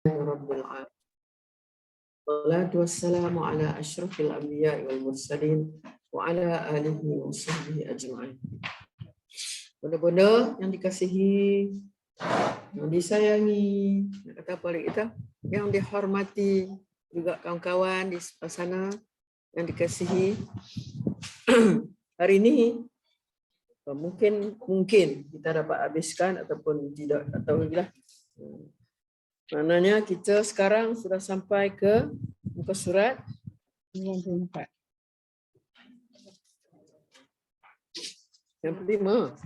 Rabbil alamin. Wassalatu wassalamu ala asyrafil anbiya'i wal mursalin wa ala alihi wa sahbihi ajma'in. Bunda-bunda yang dikasihi, yang disayangi, nak kata apa lagi kita, yang dihormati, juga kawan-kawan di sebelah sana yang dikasihi. Hari ini mungkin kita dapat habiskan ataupun tidak, atau lah. Maknanya kita sekarang sudah sampai ke muka surat 94. Yang pertama.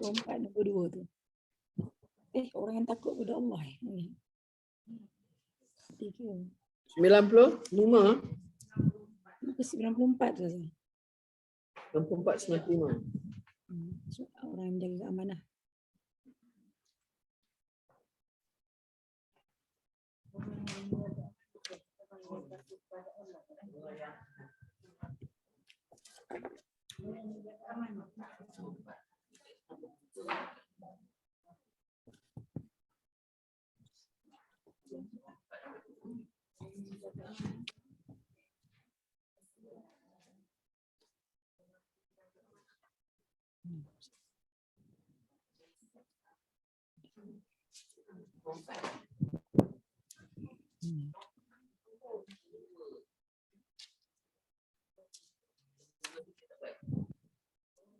24 nombor 2 tu. Orang yang takut kepada Allah. 95. 94 saja. 94, 95. Orang yang menjaga amanah.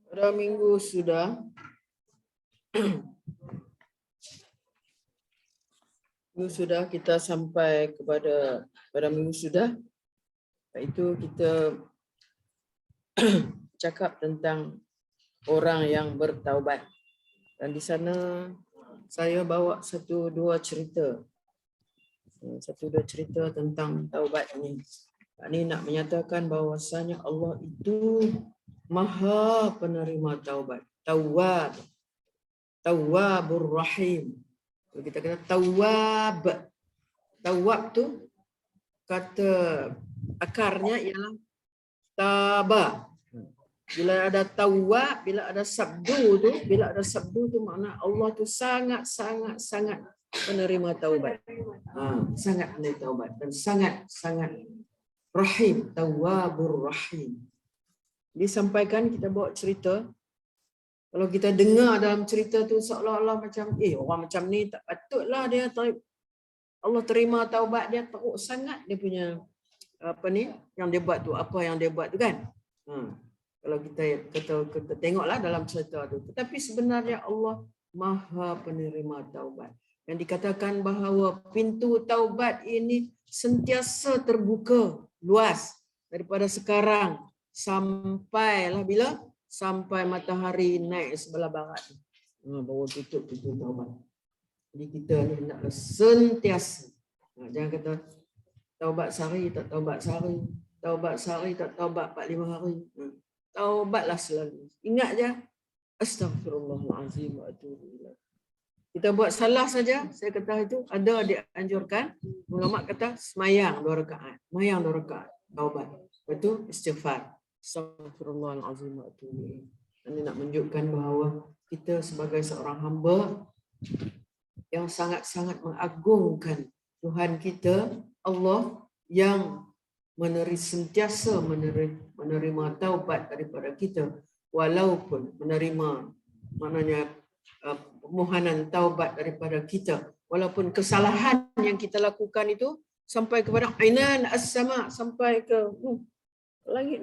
Pada minggu sudah kita sampai kepada minggu sudah, iaitu kita cakap tentang orang yang bertaubat. Dan di sana saya bawa satu dua cerita tentang taubat ini. Ini nak menyatakan bahawasanya Allah itu Maha penerima taubat, Tawwabur Rahim. Kita kata tawwab. Tawwab tu kata akarnya ialah taba. Bila ada tawwab, bila ada sabdu tu makna Allah tu sangat penerima taubat. Sangat penerima taubat dan sangat Rahim, Tawwabur Rahim. Disampaikan, kita bawa cerita. Kalau kita dengar dalam cerita tu seolah-olah macam orang macam ni tak patutlah dia Allah terima taubat dia, teruk sangat dia punya yang dia buat tu, apa yang dia buat tu kan. Kalau kita tengoklah dalam cerita tu. Tetapi sebenarnya Allah Maha penerima taubat. Yang dikatakan bahawa pintu taubat ini sentiasa terbuka luas daripada sekarang sampailah bila? Sampai matahari naik sebelah barat. Baru tutup pintu taubat. Jadi kita ni hendaklah sentiasa. Jangan kata taubat sehari tak taubat sehari. Taubat sehari tak taubat 45 hari. Taubatlah selalu. Ingat je. Astaghfirullahalazim wa atubu ilaih. Kita buat salah saja, saya kata itu ada dianjurkan. Ulama kata semayang 2 rakaat. Semayang 2 rakaat. Taubat. Betul? Istighfar. Astaghfirullahalazim wa atubu ilaih. Ini nak menunjukkan bahawa kita sebagai seorang hamba yang sangat mengagungkan Tuhan kita, Allah yang sentiasa menerima taubat daripada kita, walaupun menerima maknanya permohonan taubat daripada kita, walaupun kesalahan yang kita lakukan itu sampai kepada ainan as-sama, sampai ke langit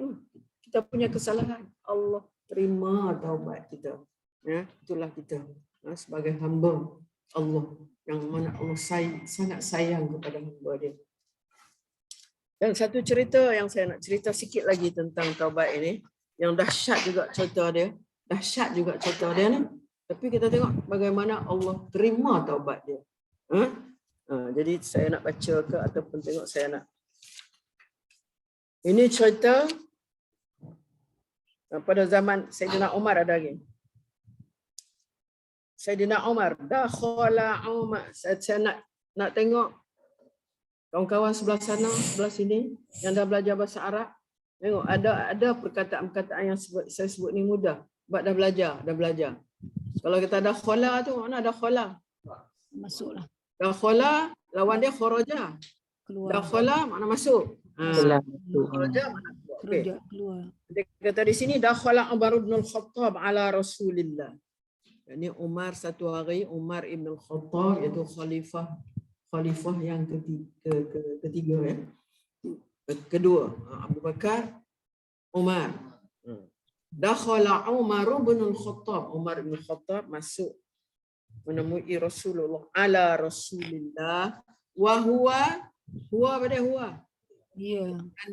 kita punya kesalahan, Allah terima taubat kita. Itulah kita sebagai hamba Allah yang mana Allah sangat sayang kepada hamba dia. Dan satu cerita yang saya nak cerita sikit lagi tentang taubat ini, yang dahsyat juga cerita dia ni. Tapi kita tengok bagaimana Allah terima taubat dia. Jadi saya nak baca ke ataupun tengok saya nak. Ini cerita pada zaman Sayyidina Umar ada lagi. Sayyidina Umar, dakhala Umar. Saya nak tengok kawan-kawan sebelah sana, sebelah sini yang dah belajar bahasa Arab. Tengok ada perkataan-perkataan yang saya sebut ni mudah. Sebab dah belajar. Kalau kita ada khola tu, mana ada khola? Masuklah. Dakhala lawan dia kharaja. Keluar. Dakhala makna masuk. Keluar. Kharaja makna keluar. Okey. Kerja keluar. Dia kata di sini dakhala Umar bin Al-Khattab ala Rasulillah. Ini Umar satu hari, Umar ibn Al-Khattab iaitu khalifah yang ketiga ya. Kedua, Abu Bakar, Umar. Dakhala Umar bin Al-Khattab. Umar bin Al-Khattab masuk menemui Rasulullah ala Rasulillah wa huwa pada huwa. Ya. Dan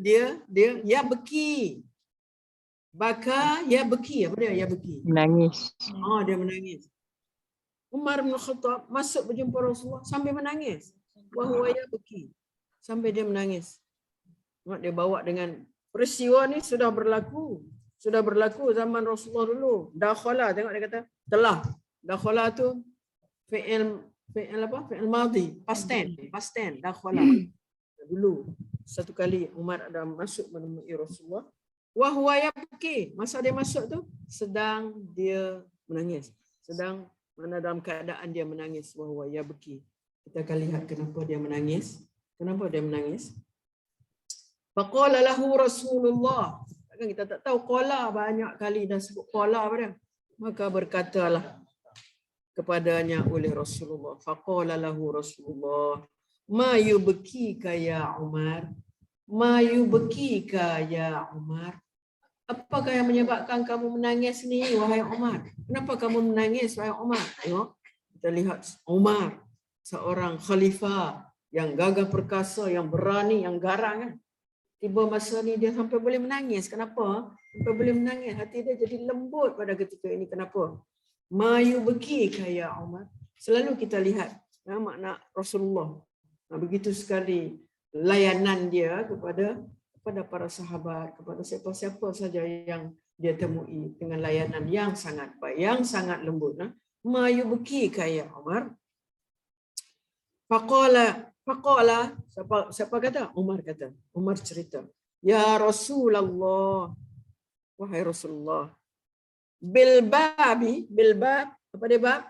dia ya beki. Baka ya beki, apa dia ya beki? Menangis. Dia menangis. Umar bin Khattab masuk berjumpa Rasulullah sambil menangis. Wa huwa ya beki. Sampai dia menangis. Dia bawa dengan peristiwa ni sudah berlaku zaman Rasulullah dulu. Dakhala, tengok dia kata telah. Dakhala tu fi'il apa? Fi'il madhi, past tense, dakhala. Dulu satu kali Umar ada masuk menemui Rasulullah. Wa huwa yabki. Masa dia masuk tu sedang dia menangis. Sedang mana dalam keadaan dia menangis. Wa huwa yabki. Kita akan lihat kenapa dia menangis. Kenapa dia menangis? Faqala lahu Rasulullah. Takkan kita tak tahu qala, banyak kali dah sebut qala apa dia. Maka berkatalah kepadanya oleh Rasulullah. Faqala lahu Rasulullah, ma yubkika ya Umar? Ma yubkika ya Umar? Apakah yang menyebabkan kamu menangis ni wahai Umar? Kenapa kamu menangis wahai Umar? Tengok, kita lihat Umar, seorang khalifah yang gagah perkasa, yang berani, yang garang kan. Tiba masa ni dia sampai boleh menangis. Kenapa? Sampai boleh menangis. Hati dia jadi lembut pada ketika ini. Kenapa? Ma yubkika ya Umar. Selalu kita lihat makna Rasulullah. Begitu sekali layanan dia kepada para sahabat, kepada siapa-siapa saja yang dia temui dengan layanan yang sangat baik, yang sangat lembut. Ma yubkika ya Umar. Faqala, siapa kata? Umar kata. Umar cerita. Ya Rasulullah, wahai Rasulullah. Bilbab, apa dia bab?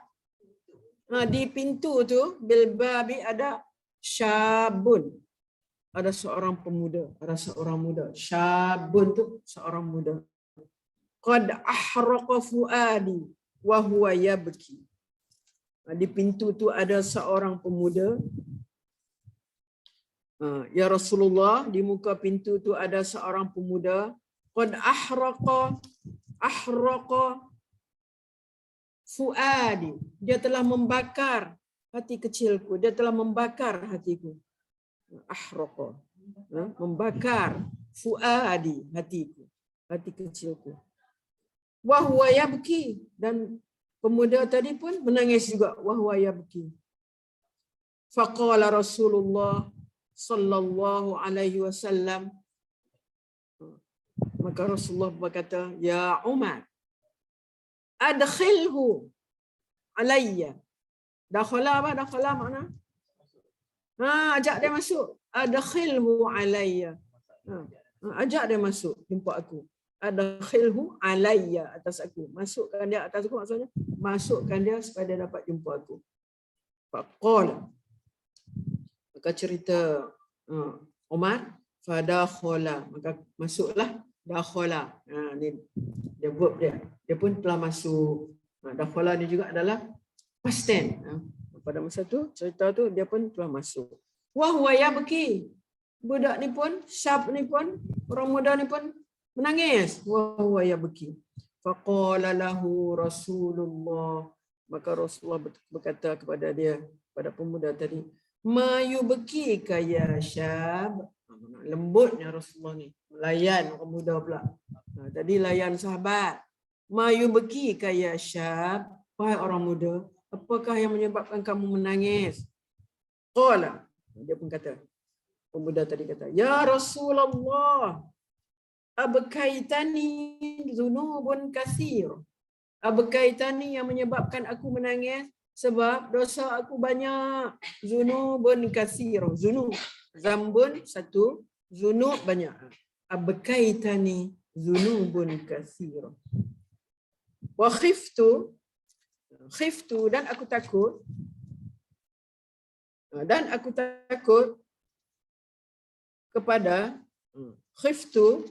Di pintu tu, bilbabi ada syabun. Ada seorang pemuda, ada seorang muda. Syabun tu seorang muda. Qad ahraqa fuadi wa huwa yabki. Di pintu tu ada seorang pemuda. Ya Rasulullah, di muka pintu tu ada seorang pemuda. Qad ahraqa fuadi. Dia telah membakar hati kecilku. Dia telah membakar hatiku. Ahraqa. Membakar fuadi, hatiku. Hati kecilku. Wa huwa yabki. Dan pemuda tadi pun menangis juga. Wa huwa yabki. Faqala Rasulullah sallallahu alaihi wasallam. Maka Rasulullah berkata, ya Umar, adkhilhu alayya. Dakhala apa? Dakhala makna? Ajak dia masuk. Adkhilhu alayya. Ajak dia masuk, jumpa aku. Adkhilhu alayya, atas aku. Masukkan dia atas aku, maksudnya masukkan dia supaya dia dapat jumpa aku. Faqala. Maka cerita Umar, fadakhala, maka masuklah. Dakhala. Ni dia verb dia. Dia pun telah masuk. Dakhala ni juga adalah past tense. Pada masa tu, cerita tu dia pun telah masuk. Wa huwa yabki. Budak ni pun, syab ni pun, orang muda ni pun menangis. Wa huwa yabki. Faqala lahu Rasulullah. Maka Rasulullah berkata kepada dia, pada pemuda tadi, ma yubkika ya syab. Lembutnya Rasulullah ni. Layan orang muda pula. Tadi layan sahabat. Ma yubkika ya syab. Wahai orang muda, apakah yang menyebabkan kamu menangis? Qala. Dia pun kata, pemuda tadi kata, ya Rasulullah, abkaitani dzunubun katsir. Abkaitani, yang menyebabkan aku menangis sebab dosa aku banyak. Dzunubun katsir. Dzunub, zambun satu, dzunub banyak. Abkaitani dzunubun katsir. Wa khiftu Khiftu, dan aku takut. Dan aku takut kepada khiftu,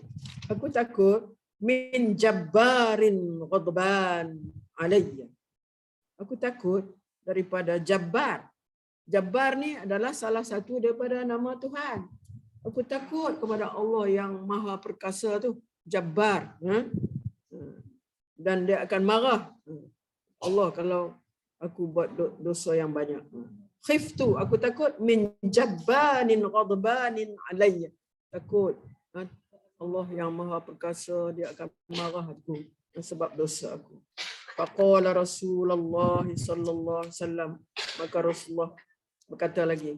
aku takut min jabbarin ghadban alayya. Aku takut daripada Jabbar. Jabbar ni adalah salah satu daripada nama Tuhan. Aku takut kepada Allah yang Maha Perkasa tu, Jabbar. Dan dia akan marah Allah kalau aku buat dosa yang banyak. Khiftu, aku takut min jabbanin ghadbanin alayya. Takut Allah yang Maha Perkasa dia akan marah aku sebab dosa aku. Faqala Rasulullah sallallahu alaihi wasallam, maka Rasulullah berkata lagi.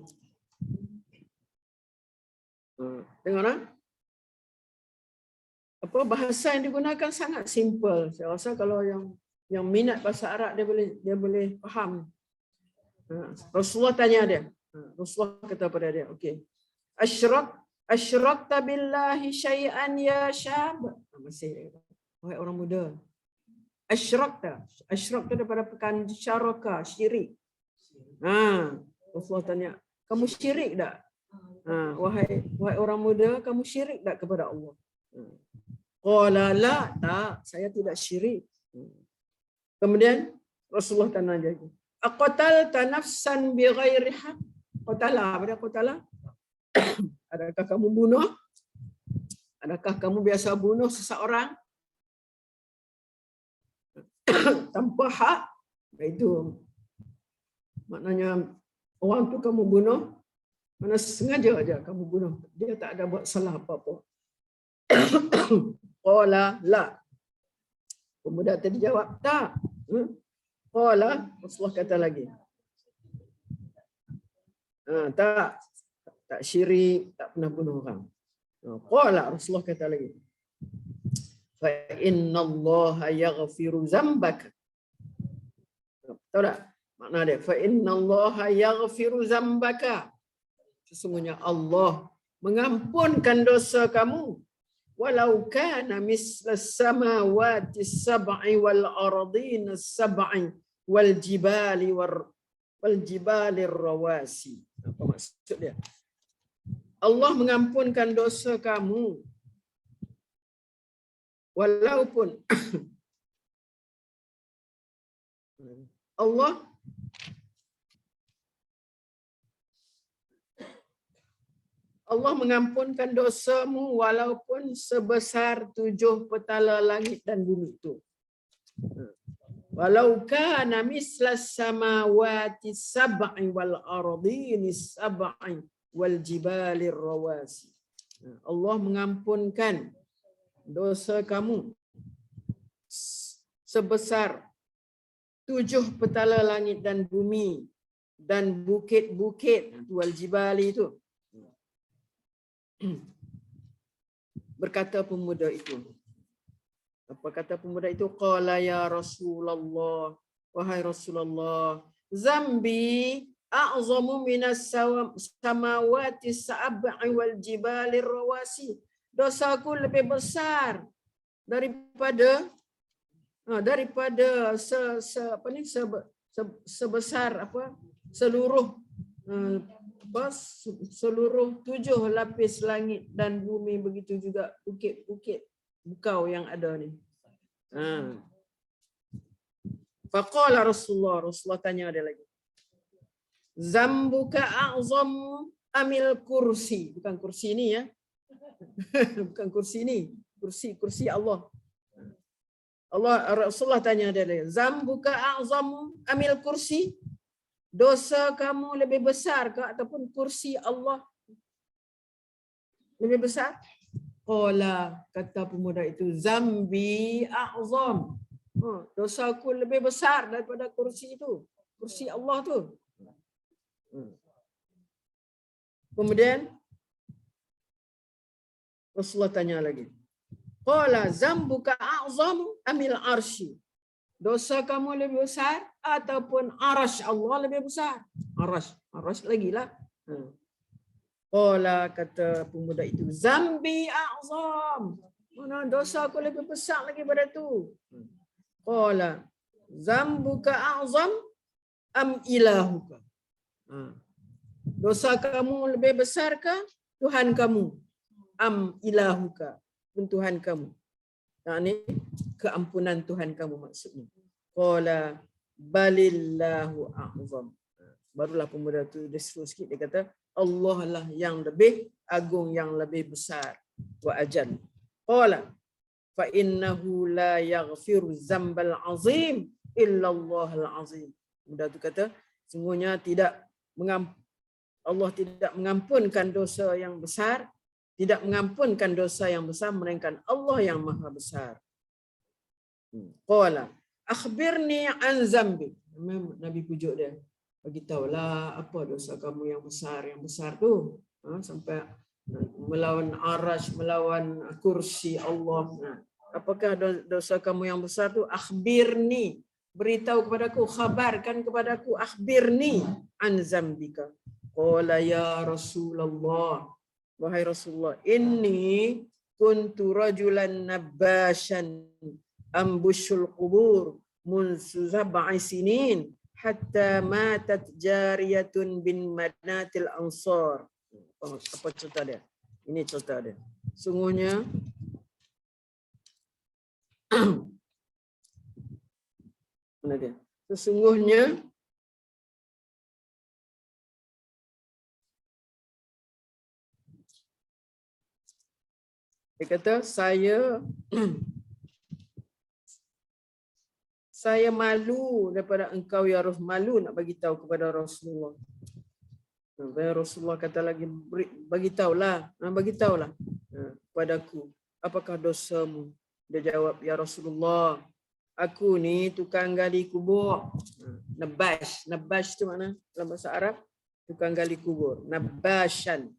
Dengar apa bahasa yang digunakan sangat simple. Saya rasa kalau yang minat bahasa Arab dia boleh faham. Rasulullah tanya dia. Rasulullah kata pada dia, okey. Asyrakta billahi syai'an ya syab. Masih wahai orang muda. Asyrakta daripada perkataan syaraka, syirik. Rasulullah tanya, kamu syirik tak? Wahai orang muda, kamu syirik tak kepada Allah? Qala la, tak, saya tidak syirik. Kemudian Rasulullah tanya lagi, aqatalta nafsan bighairi haq? Qatala. Adakah kamu bunuh? Adakah kamu biasa bunuh seseorang tanpa hak? Itu maknanya orang tu kamu bunuh, mana sengaja aja kamu bunuh. Dia tak ada buat salah apa-apa. Qala la. Pemuda tadi jawab, tak. Qala, Rasulullah kata lagi. Tak syirik, tak pernah bunuh orang. Qala, Rasulullah kata lagi. Fa innallaha yaghfiru dzambaka. Tahu tak makna dia? Fa innallaha yaghfiru dzambaka. Sesungguhnya Allah mengampunkan dosa kamu. Walau kana mislas samawati sab'i wal ardina sab'i wal jibali rawasi. Apa maksud dia? Allah mengampunkan dosa kamu walaupun Allah mengampunkan dosamu walaupun sebesar 7 petala langit dan bumi itu. Walau kana mislas samawati sab'i wal ardini sab'i wal jibali rawasi. Allah mengampunkan dosa kamu sebesar 7 petala langit dan bumi dan bukit-bukit wal jibali itu. Berkata pemuda itu. Apa kata pemuda itu? Qala ya Rasulullah, wahai Rasulullah, zambi a'zamu minas samawati sab'i wal jibali rawasi. Dosaku lebih besar daripada sebesar seluruh 7 lapis langit dan bumi, begitu juga bukit-bukit bukau yang ada ni. Faqala Rasulullah tanya dia lagi. Zambuka a'zam amil kursi. Bukan kursi ni ya. Bukan kursi ni. Kursi Allah. Rasulullah tanya dia lagi. Zambuka a'zam amil kursi. Dosa kamu lebih besar ke ataupun kursi Allah lebih besar? Qala, kata pemuda itu, zambi a'zam. Dosaku lebih besar daripada kursi itu. Kursi Allah tu. Kemudian Rasulullah tanya lagi. Qala zambuka a'zam amil arsy. Dosa kamu lebih besar ataupun arasy Allah lebih besar? Arasy lagi lah. Qala, kata pemuda itu, zambi a'zam. Mana dosa aku lebih besar lagi pada tu? Qala, Zambuka a'zam am ilahuka. Dosa kamu lebih besar ke Tuhan kamu? Am ilahuka, Tuhan kamu. Nah, ini keampunan Tuhan kamu maksudnya. Qala balillahu a'zam. Barulah pemuda tu dia seru sikit, dia kata Allah lah yang lebih agung, yang lebih besar wa ajal. Qala fa innahu la yaghfiru dzambal azim illa Allahul azim. Pemuda tu kata sungguhnya Allah tidak mengampunkan dosa yang besar, tidak mengampunkan dosa yang besar melainkan Allah yang maha besar. Qala akhbirni an zambi. Nabi pujuk dia, bagi tahulah apa dosa kamu yang besar tu. Sampai melawan arash, melawan kursi Allah. Apakah dosa kamu yang besar tu? Akhbirni, beritahu kepadaku, khabarkan kepadaku, akhbirni an zambika. Qala ya Rasulullah, wahai Rasulullah, inni kuntu rajulan nabashan ambushul qubur munzu sab'i sinin hatta matat jariyatun bin madnatil ansar. Apa cerita dia? Ini cerita dia. Sungguhnya mana dia? Sesungguhnya dia kata saya malu daripada engkau ya Rasul, malu nak bagi tahu kepada Rasulullah. Rasulullah kata lagi, bagi tahulah padaku apakah dosamu. Dia jawab, ya Rasulullah, aku ni tukang gali kubur. Nabash tu mana dalam bahasa Arab? Tukang gali kubur. Nabashan.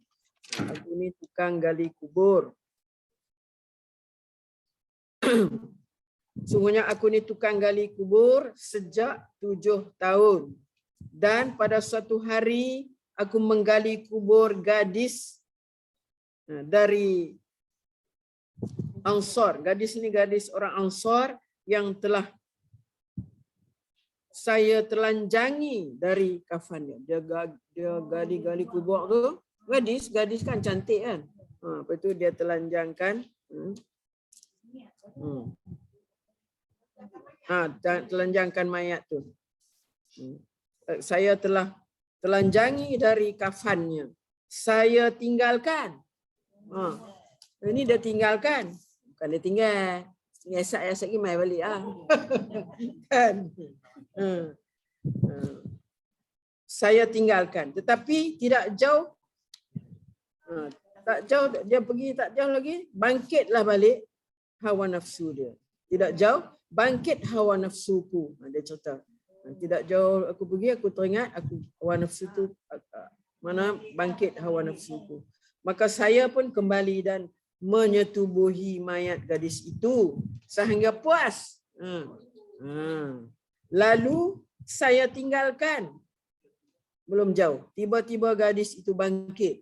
Aku ni tukang gali kubur. Sungguhnya aku ni tukang gali kubur sejak 7 tahun. Dan pada suatu hari aku menggali kubur gadis dari Ansar. Gadis ini gadis orang Ansar yang telah saya telanjangi dari kafannya. Dia gali kubur tu. Gadis kan cantik kan. Lepas tu dia telanjangkan. Telanjangkan mayat tu. Saya telah telanjangi dari kafannya. Saya tinggalkan. Ini dia tinggalkan. Bukan dia tinggal. Esak ni mai balik kan. Saya tinggalkan. Tetapi tidak jauh. Tak jauh dia pergi, tak jauh lagi, bangkitlah balik hawa nafsu dia. Tidak jauh, bangkit hawa nafsuku. Dia cerita. Tidak jauh aku pergi, aku teringat aku hawa nafsu tu mana bangkit hawa nafsuku. Maka saya pun kembali dan menyetubuhi mayat gadis itu sehingga puas. Lalu saya tinggalkan. Belum jauh. Tiba-tiba gadis itu bangkit.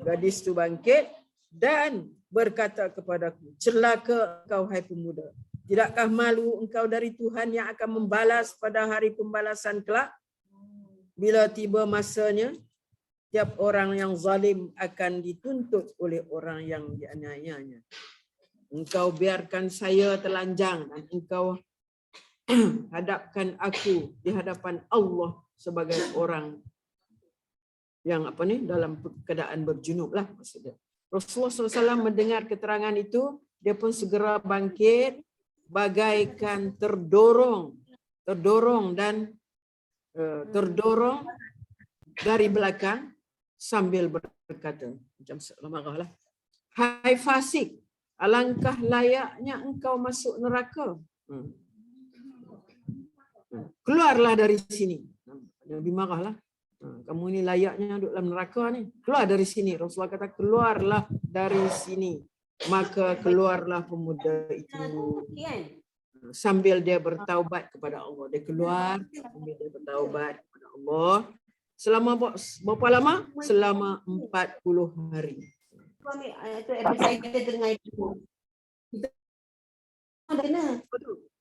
Gadis itu bangkit dan berkata kepadaku, celaka engkau hai pemuda. Tidakkah malu engkau dari Tuhan yang akan membalas pada hari pembalasan kelak? Bila tiba masanya, tiap orang yang zalim akan dituntut oleh orang yang dianiayanya. Engkau biarkan saya telanjang dan engkau hadapkan aku di hadapan Allah sebagai orang yang dalam keadaan berjunub lah maksudnya. Rasulullah SAW mendengar keterangan itu, dia pun segera bangkit bagaikan terdorong dari belakang sambil berkata macam marahlah, hai fasik, alangkah layaknya engkau masuk neraka. Keluarlah dari sini. Nabi marahlah. Kamu ni layaknya duduk dalam neraka ni. Keluar dari sini. Rasulullah kata keluarlah dari sini. Maka keluarlah pemuda itu sambil dia bertaubat kepada Allah. Dia keluar sambil dia bertaubat kepada Allah. Selama berapa lama? Selama 40 hari.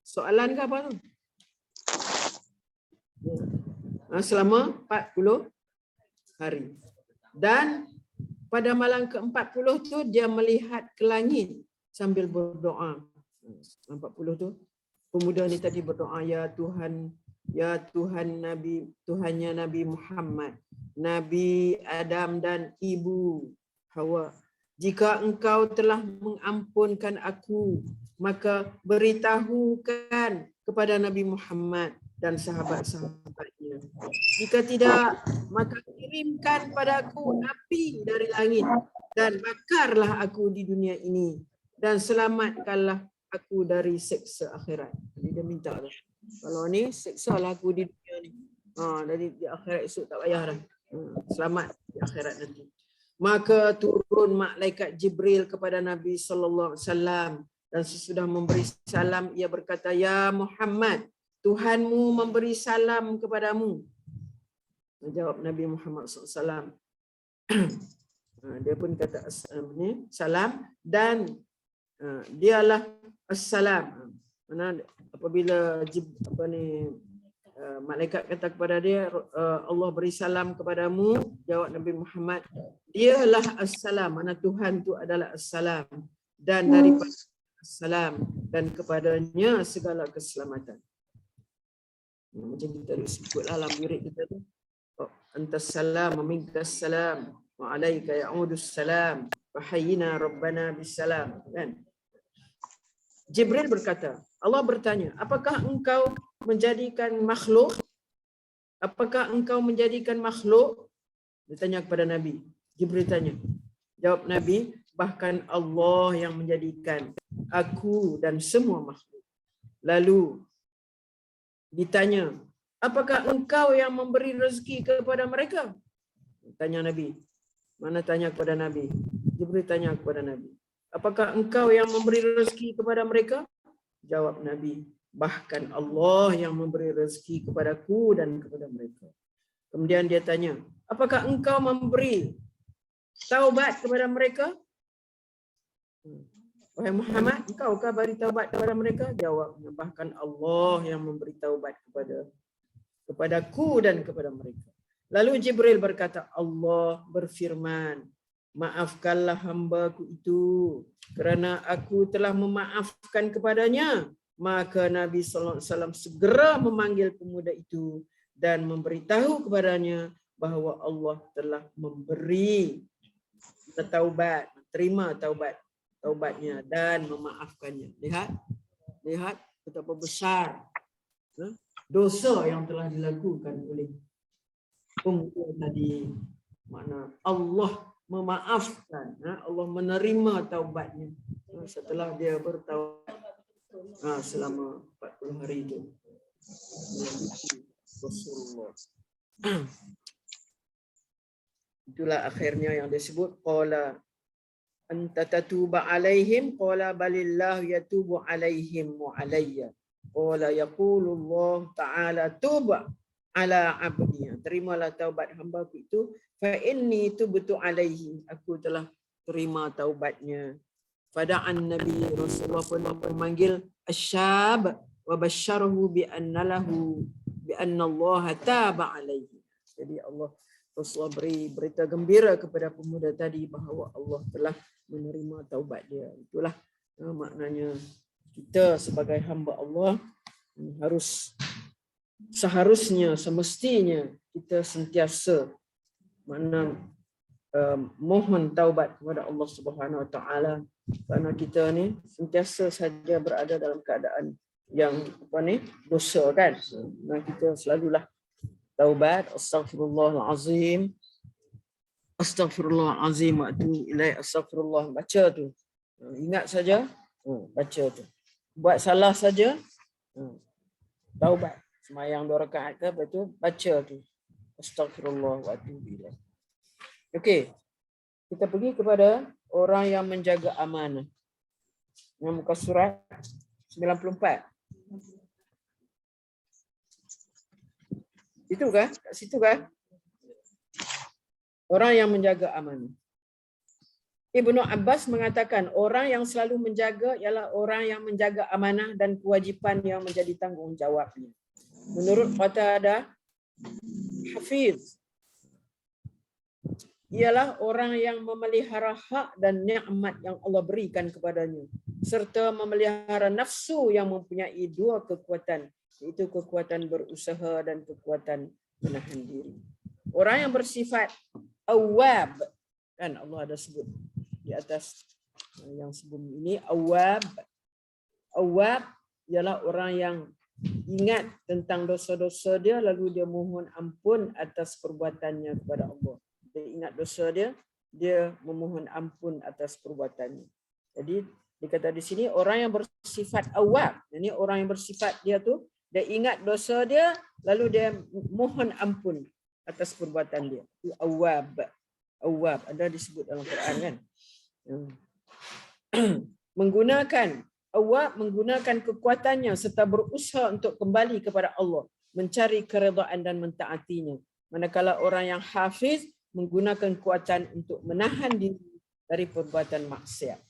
Soalan ke apa tu? Selama 40 hari. Dan pada malam ke-40 tu dia melihat ke langit sambil berdoa. 40 tu pemuda ni tadi berdoa, ya Tuhan Nabi, Tuhannya Nabi Muhammad, Nabi Adam dan Ibu Hawa. Jika engkau telah mengampunkan aku, maka beritahukan kepada Nabi Muhammad dan sahabat-sahabatnya. Jika tidak, maka kirimkan padaku api dari langit dan bakarlah aku di dunia ini dan selamatkanlah aku dari seksa akhirat. Jadi dia minta lah. Kalau ni seksalah aku di dunia ni. Dari di akhirat esok tak payah dah. Selamat di akhirat nanti. Maka turun malaikat Jibril kepada Nabi sallallahu alaihi wasallam dan sesudah memberi salam ia berkata, ya Muhammad, Tuhanmu memberi salam kepadamu. Jawab Nabi Muhammad SAW. Dia pun kata salam dan dialah assalam. Mana apabila malaikat kata kepada dia, Allah beri salam kepadamu, jawab Nabi Muhammad, dialah assalam. Mana Tuhan tu adalah assalam dan daripada assalam dan kepadanya segala keselamatan. Macam kita sebut dalam wirid kita tu, antas salam wa minkas salam wa alayka ya'udus salam wa hayyina rabbana bisalam. Kan? Jibril berkata, Allah bertanya, apakah engkau menjadikan makhluk? Apakah engkau menjadikan makhluk? Dia tanya kepada Nabi. Jibril tanya. Jawab Nabi, bahkan Allah yang menjadikan aku dan semua makhluk. Lalu ditanya, apakah engkau yang memberi rezeki kepada mereka? Tanya Nabi. Mana tanya kepada Nabi? Jibril tanya kepada Nabi. Apakah engkau yang memberi rezeki kepada mereka? Jawab Nabi. Bahkan Allah yang memberi rezeki kepadaku dan kepada mereka. Kemudian dia tanya, apakah engkau memberi taubat kepada mereka? Wahai Muhammad, engkaukah beri taubat kepada mereka? Jawabnya, bahkan Allah yang memberi taubat kepadaku dan kepada mereka. Lalu Jibril berkata, Allah berfirman, maafkanlah hamba-Ku itu kerana aku telah memaafkan kepadanya. Maka Nabi sallallahu alaihi wasallam segera memanggil pemuda itu dan memberitahu kepadanya bahawa Allah telah memberi taubat, terima taubatnya dan memaafkannya. Lihat betapa besar dosa yang telah dilakukan oleh pemuda tadi. Mana Allah memaafkan, Allah menerima taubatnya setelah dia bertaubat selama 40 hari itu. Rasulullah. Itulah akhirnya yang disebut qala anta tatuba alaihim qala balillahu yatubu alaihim wa alayya qala yaqulullah ta'ala tuba ala abdi, terimalah taubat hamba-Ku itu, fa inni tubtu alaihi, aku telah terima taubatnya. Fada'an Nabi, Rasulullah pun memanggil asyab wa basyarahu bi anna Allah taba alaihi. Jadi Rasulullah beri berita gembira kepada pemuda tadi bahawa Allah telah menerima taubat dia. Itulah maknanya kita sebagai hamba Allah seharusnya, semestinya kita sentiasa mohon taubat kepada Allah Subhanahu Wa Taala, kerana kita ni sentiasa saja berada dalam keadaan yang dosa kan. Nah, kita selalulah taubat, astaghfirullahalazim, astaghfirullahalazim wa atubu ilaih, astaghfirullah, baca tu. Ingat saja, baca tu. Buat salah saja, taubat. Semayang 2 rakaat ke, lepas tu baca tu. Astaghfirullah wa atubu ilaih. Okey. Kita pergi kepada orang yang menjaga amanah. Yang muka surat 94. Itu kan? Kat situ kan? Orang yang menjaga amanah. Ibnu Abbas mengatakan orang yang selalu menjaga ialah orang yang menjaga amanah dan kewajipan yang menjadi tanggungjawabnya. Menurut Qatadah, hafiz ialah orang yang memelihara hak dan nikmat yang Allah berikan kepadanya serta memelihara nafsu yang mempunyai dua kekuatan, iaitu kekuatan berusaha dan kekuatan menahan diri. Orang yang bersifat awwab, kan Allah ada sebut di atas yang sebelum ini, awwab. Awwab ialah orang yang ingat tentang dosa-dosa dia lalu dia mohon ampun atas perbuatannya kepada Allah. Dia ingat dosa dia, dia memohon ampun atas perbuatannya. Jadi dikata di sini orang yang bersifat awwab. Ini orang yang bersifat dia tu dia ingat dosa dia lalu dia mohon ampun atas perbuatan dia. Itu awwab. Awwab ada disebut dalam Quran kan. Menggunakan kekuatannya serta berusaha untuk kembali kepada Allah, mencari keredaan dan mentaatinya. Manakala orang yang hafiz menggunakan kekuatan untuk menahan diri dari perbuatan maksiat.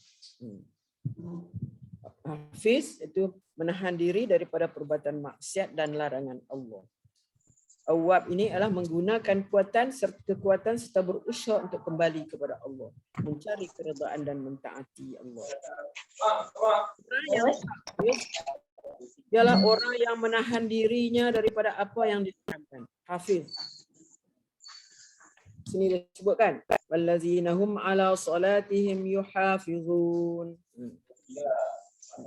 Hafiz itu menahan diri daripada perbuatan maksiat dan larangan Allah. Awwab ini adalah menggunakan kekuatan serta berusaha untuk kembali kepada Allah, mencari keredaan dan mentaati Allah. Orang yang hafiz ialah orang yang menahan dirinya daripada apa yang diharamkan. Hafiz. Sini disebutkan wallazina hum ala salatihim yuhafizun.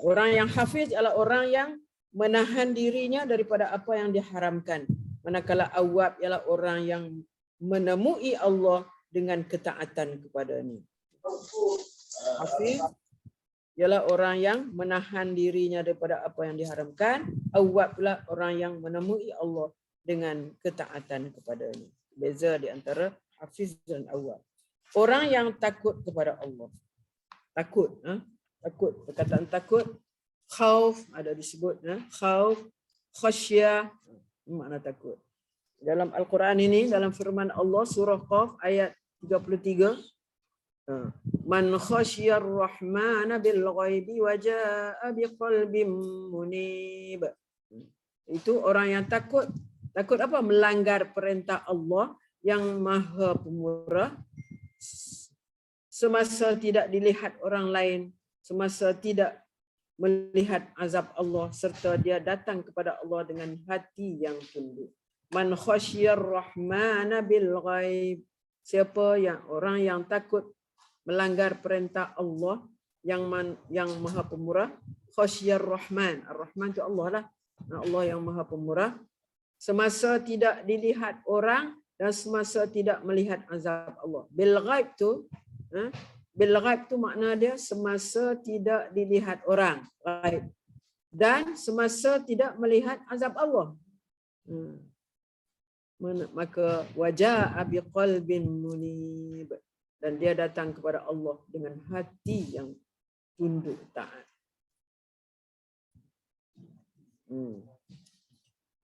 Orang yang hafiz adalah orang yang menahan dirinya daripada apa yang diharamkan. Manakala awwab ialah orang yang menemui Allah dengan ketaatan kepadanya. Hafiz ialah orang yang menahan dirinya daripada apa yang diharamkan. Awwab pula orang yang menemui Allah dengan ketaatan kepadanya. Beza di antara hafiz dan awwab. Orang yang takut kepada Allah. Takut. Takut. Perkataan takut. Khauf ada disebut. Khauf. Khasyah. Makna takut. Dalam Al-Quran ini, dalam firman Allah, surah Qaf ayat 33. Man khasyar rahmana bil ghaibi wa jaa biqalbin munib. Itu orang yang takut. Takut apa? Melanggar perintah Allah yang Maha Pemurah semasa tidak dilihat orang lain, semasa tidak melihat azab Allah serta dia datang kepada Allah dengan hati yang tunduk. Man khasyar rahmana bil ghaib. Siapa yang orang yang takut melanggar perintah Allah yang Maha Pemurah, khasyar rahman. Ar-Rahman itu Allah lah. Allah yang Maha Pemurah. Semasa tidak dilihat orang dan semasa tidak melihat azab Allah. Bil ghaib tu, bil ghaib tu makna dia semasa tidak dilihat orang, ghaib. Dan semasa tidak melihat azab Allah. Maka wajaa biqalbin munib, dan dia datang kepada Allah dengan hati yang tunduk taat.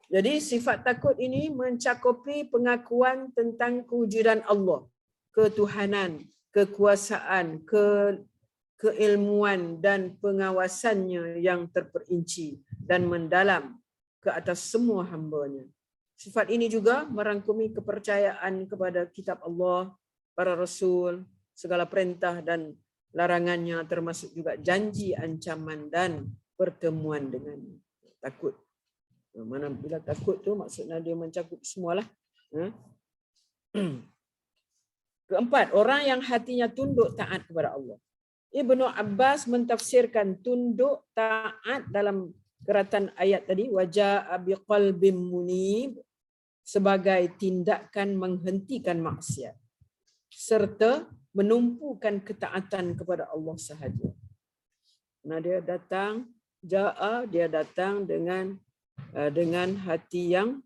Jadi sifat takut ini mencakupi pengakuan tentang kewujudan Allah, ketuhanan, kekuasaan, keilmuan dan pengawasannya yang terperinci dan mendalam ke atas semua hamba-Nya. Sifat ini juga merangkumi kepercayaan kepada kitab Allah, para rasul, segala perintah dan larangannya, termasuk juga janji, ancaman dan pertemuan dengannya. Takut. Mana bila takut tu maksudnya dia mencakup semualah. Keempat, orang yang hatinya tunduk taat kepada Allah. Ibnu Abbas mentafsirkan tunduk taat dalam keratan ayat tadi, wajaa biqalbin munib, sebagai tindakan menghentikan maksiat serta menumpukan ketaatan kepada Allah sahaja. Nah, dia datang dia datang dengan hati yang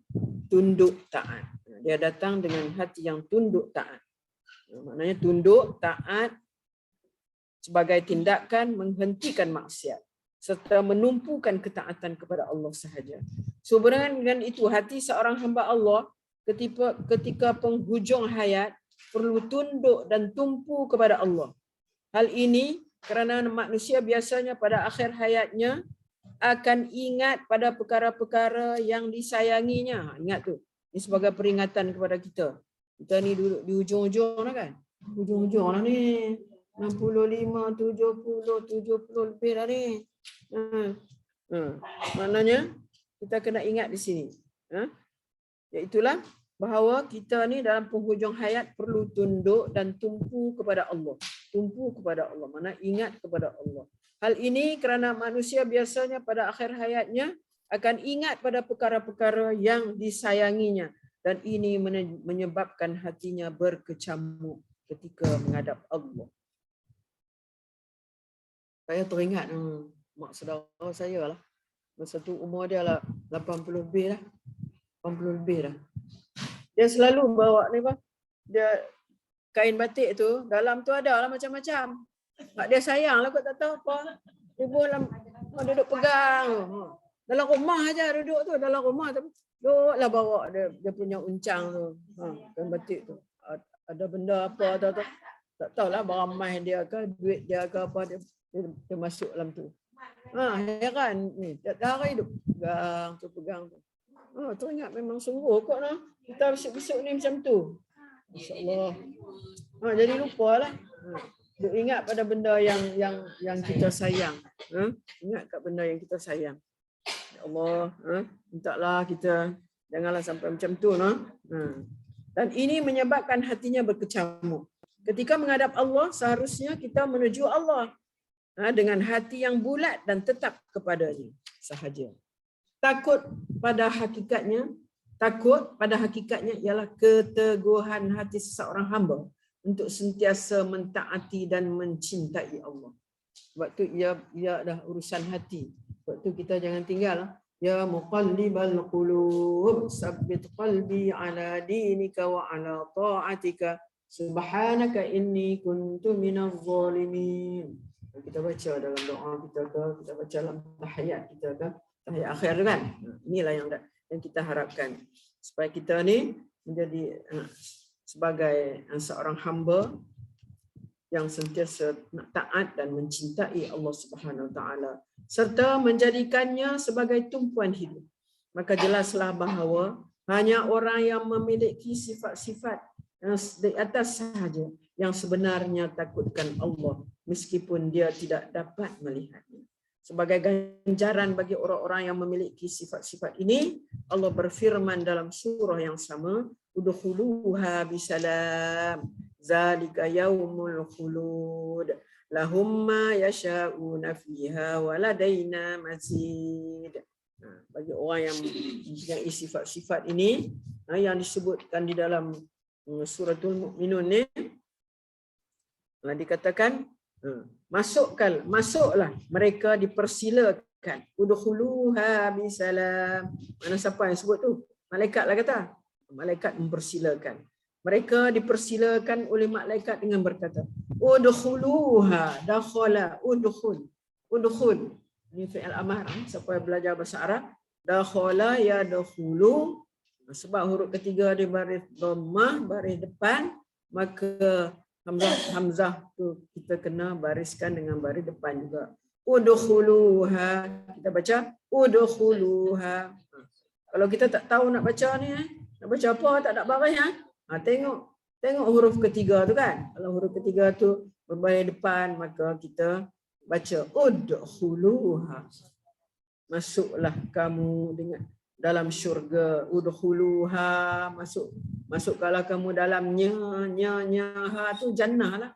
tunduk taat. Dia datang dengan hati yang tunduk taat. Maknanya tunduk taat sebagai tindakan menghentikan maksiat serta menumpukan ketaatan kepada Allah sahaja. Sehubungan dengan itu, hati seorang hamba Allah ketika penghujung hayat perlu tunduk dan tumpu kepada Allah Hal ini kerana manusia biasanya pada akhir hayatnya akan ingat pada perkara-perkara yang disayanginya. Ingat tu. Ini sebagai peringatan kepada kita. Kita ni duduk di ujung-ujung lah kan. Ujung-ujung lah ni. 65, 70 lebih dah ni. Maknanya kita kena ingat di sini. Iaitulah bahawa kita ni dalam penghujung hayat perlu tunduk dan tumpu kepada Allah. Tumpu kepada Allah. Mana ingat kepada Allah. Hal ini kerana manusia biasanya pada akhir hayatnya akan ingat pada perkara-perkara yang disayanginya. Dan ini menyebabkan hatinya berkecamuk ketika menghadap Allah. Saya teringat mak saudara saya lah. Masa tu umur dia lah 80 lebih lah. 80 lebih dah. Dia selalu bawa ni apa? Dia kain batik tu, dalam tu ada lah macam-macam. Mak dia sayang lah kot tak tahu apa. Dia dalam duduk pegang. Dalam rumah aja duduk tu, dalam rumah tu. Duduklah bawa dia punya uncang tu. Kain batik tu. Ada benda apa atau tak tahulah barang main dia ke, duit dia ke apa dia masuk dalam tu. Heran ni. Tiap hari duduk pegang tu. Teringat memang sungguh kot lah. Kita besok-besok ni macam tu. Masya-Allah. Jadi lupalah. Duk ingat pada benda yang kita sayang. Ingat kat benda yang kita sayang. Ya Allah, mintalah kita janganlah sampai macam tu, Dan ini menyebabkan hatinya berkecamuk. Ketika menghadap Allah, seharusnya kita menuju Allah dengan hati yang bulat dan tetap kepadanya sahaja. Takut pada hakikatnya ialah keteguhan hati seseorang hamba untuk sentiasa mentaati dan mencintai Allah. Sebab tu ia dah urusan hati. Sebab tu kita jangan tinggal. Ya muqallibal qulub, sabbit qalbi ala dinika wa ala ta'atika. Subhanaka inni kuntu minaz zalimin. Kita baca dalam doa kita ke, kita baca dalam tahiyat kita ke, tahiyat akhir kan. Inilah yang kita harapkan supaya kita ni menjadi sebagai seorang hamba yang sentiasa taat dan mencintai Allah Subhanahu Wa Taala serta menjadikannya sebagai tumpuan hidup. Maka jelaslah bahawa hanya orang yang memiliki sifat-sifat yang di atas sahaja yang sebenarnya takutkan Allah meskipun dia tidak dapat melihatnya. Sebagai ganjaran bagi orang-orang yang memiliki sifat-sifat ini, Allah berfirman dalam surah yang sama, udkhuluha bisalam, zalika yaumul khulud, lahum ma yasha'una fiha wa ladaina mazid. Bagi orang yang mempunyai sifat-sifat ini, yang disebutkan di dalam suratul Mukminun ni, dikatakan masuklah mereka dipersilakan. Udkhuluha bisalam. Mana siapa yang sebut tu? Malaikat lah kata. Malaikat mempersilakan. Mereka dipersilakan oleh malaikat dengan berkata, udkhuluha, dakhala, udkhul. Ini fi'il amar. Siapa yang belajar bahasa Arab, dakhala yadkhulu. Sebab huruf ketiga di baris dhammah, baris depan, maka Hamzah tu kita kena bariskan dengan baris depan juga. Udkhuluha. Kita baca udkhuluha. Kalau kita tak tahu nak baca ni, nak baca apa, tak ada baris tengok huruf ketiga tu kan. Kalau huruf ketiga tu berbaris depan, maka kita baca udkhuluha. Masuklah kamu dengan dalam syurga. Udkhuluha, masuklah kamu dalamnya. Ha tu jannah lah.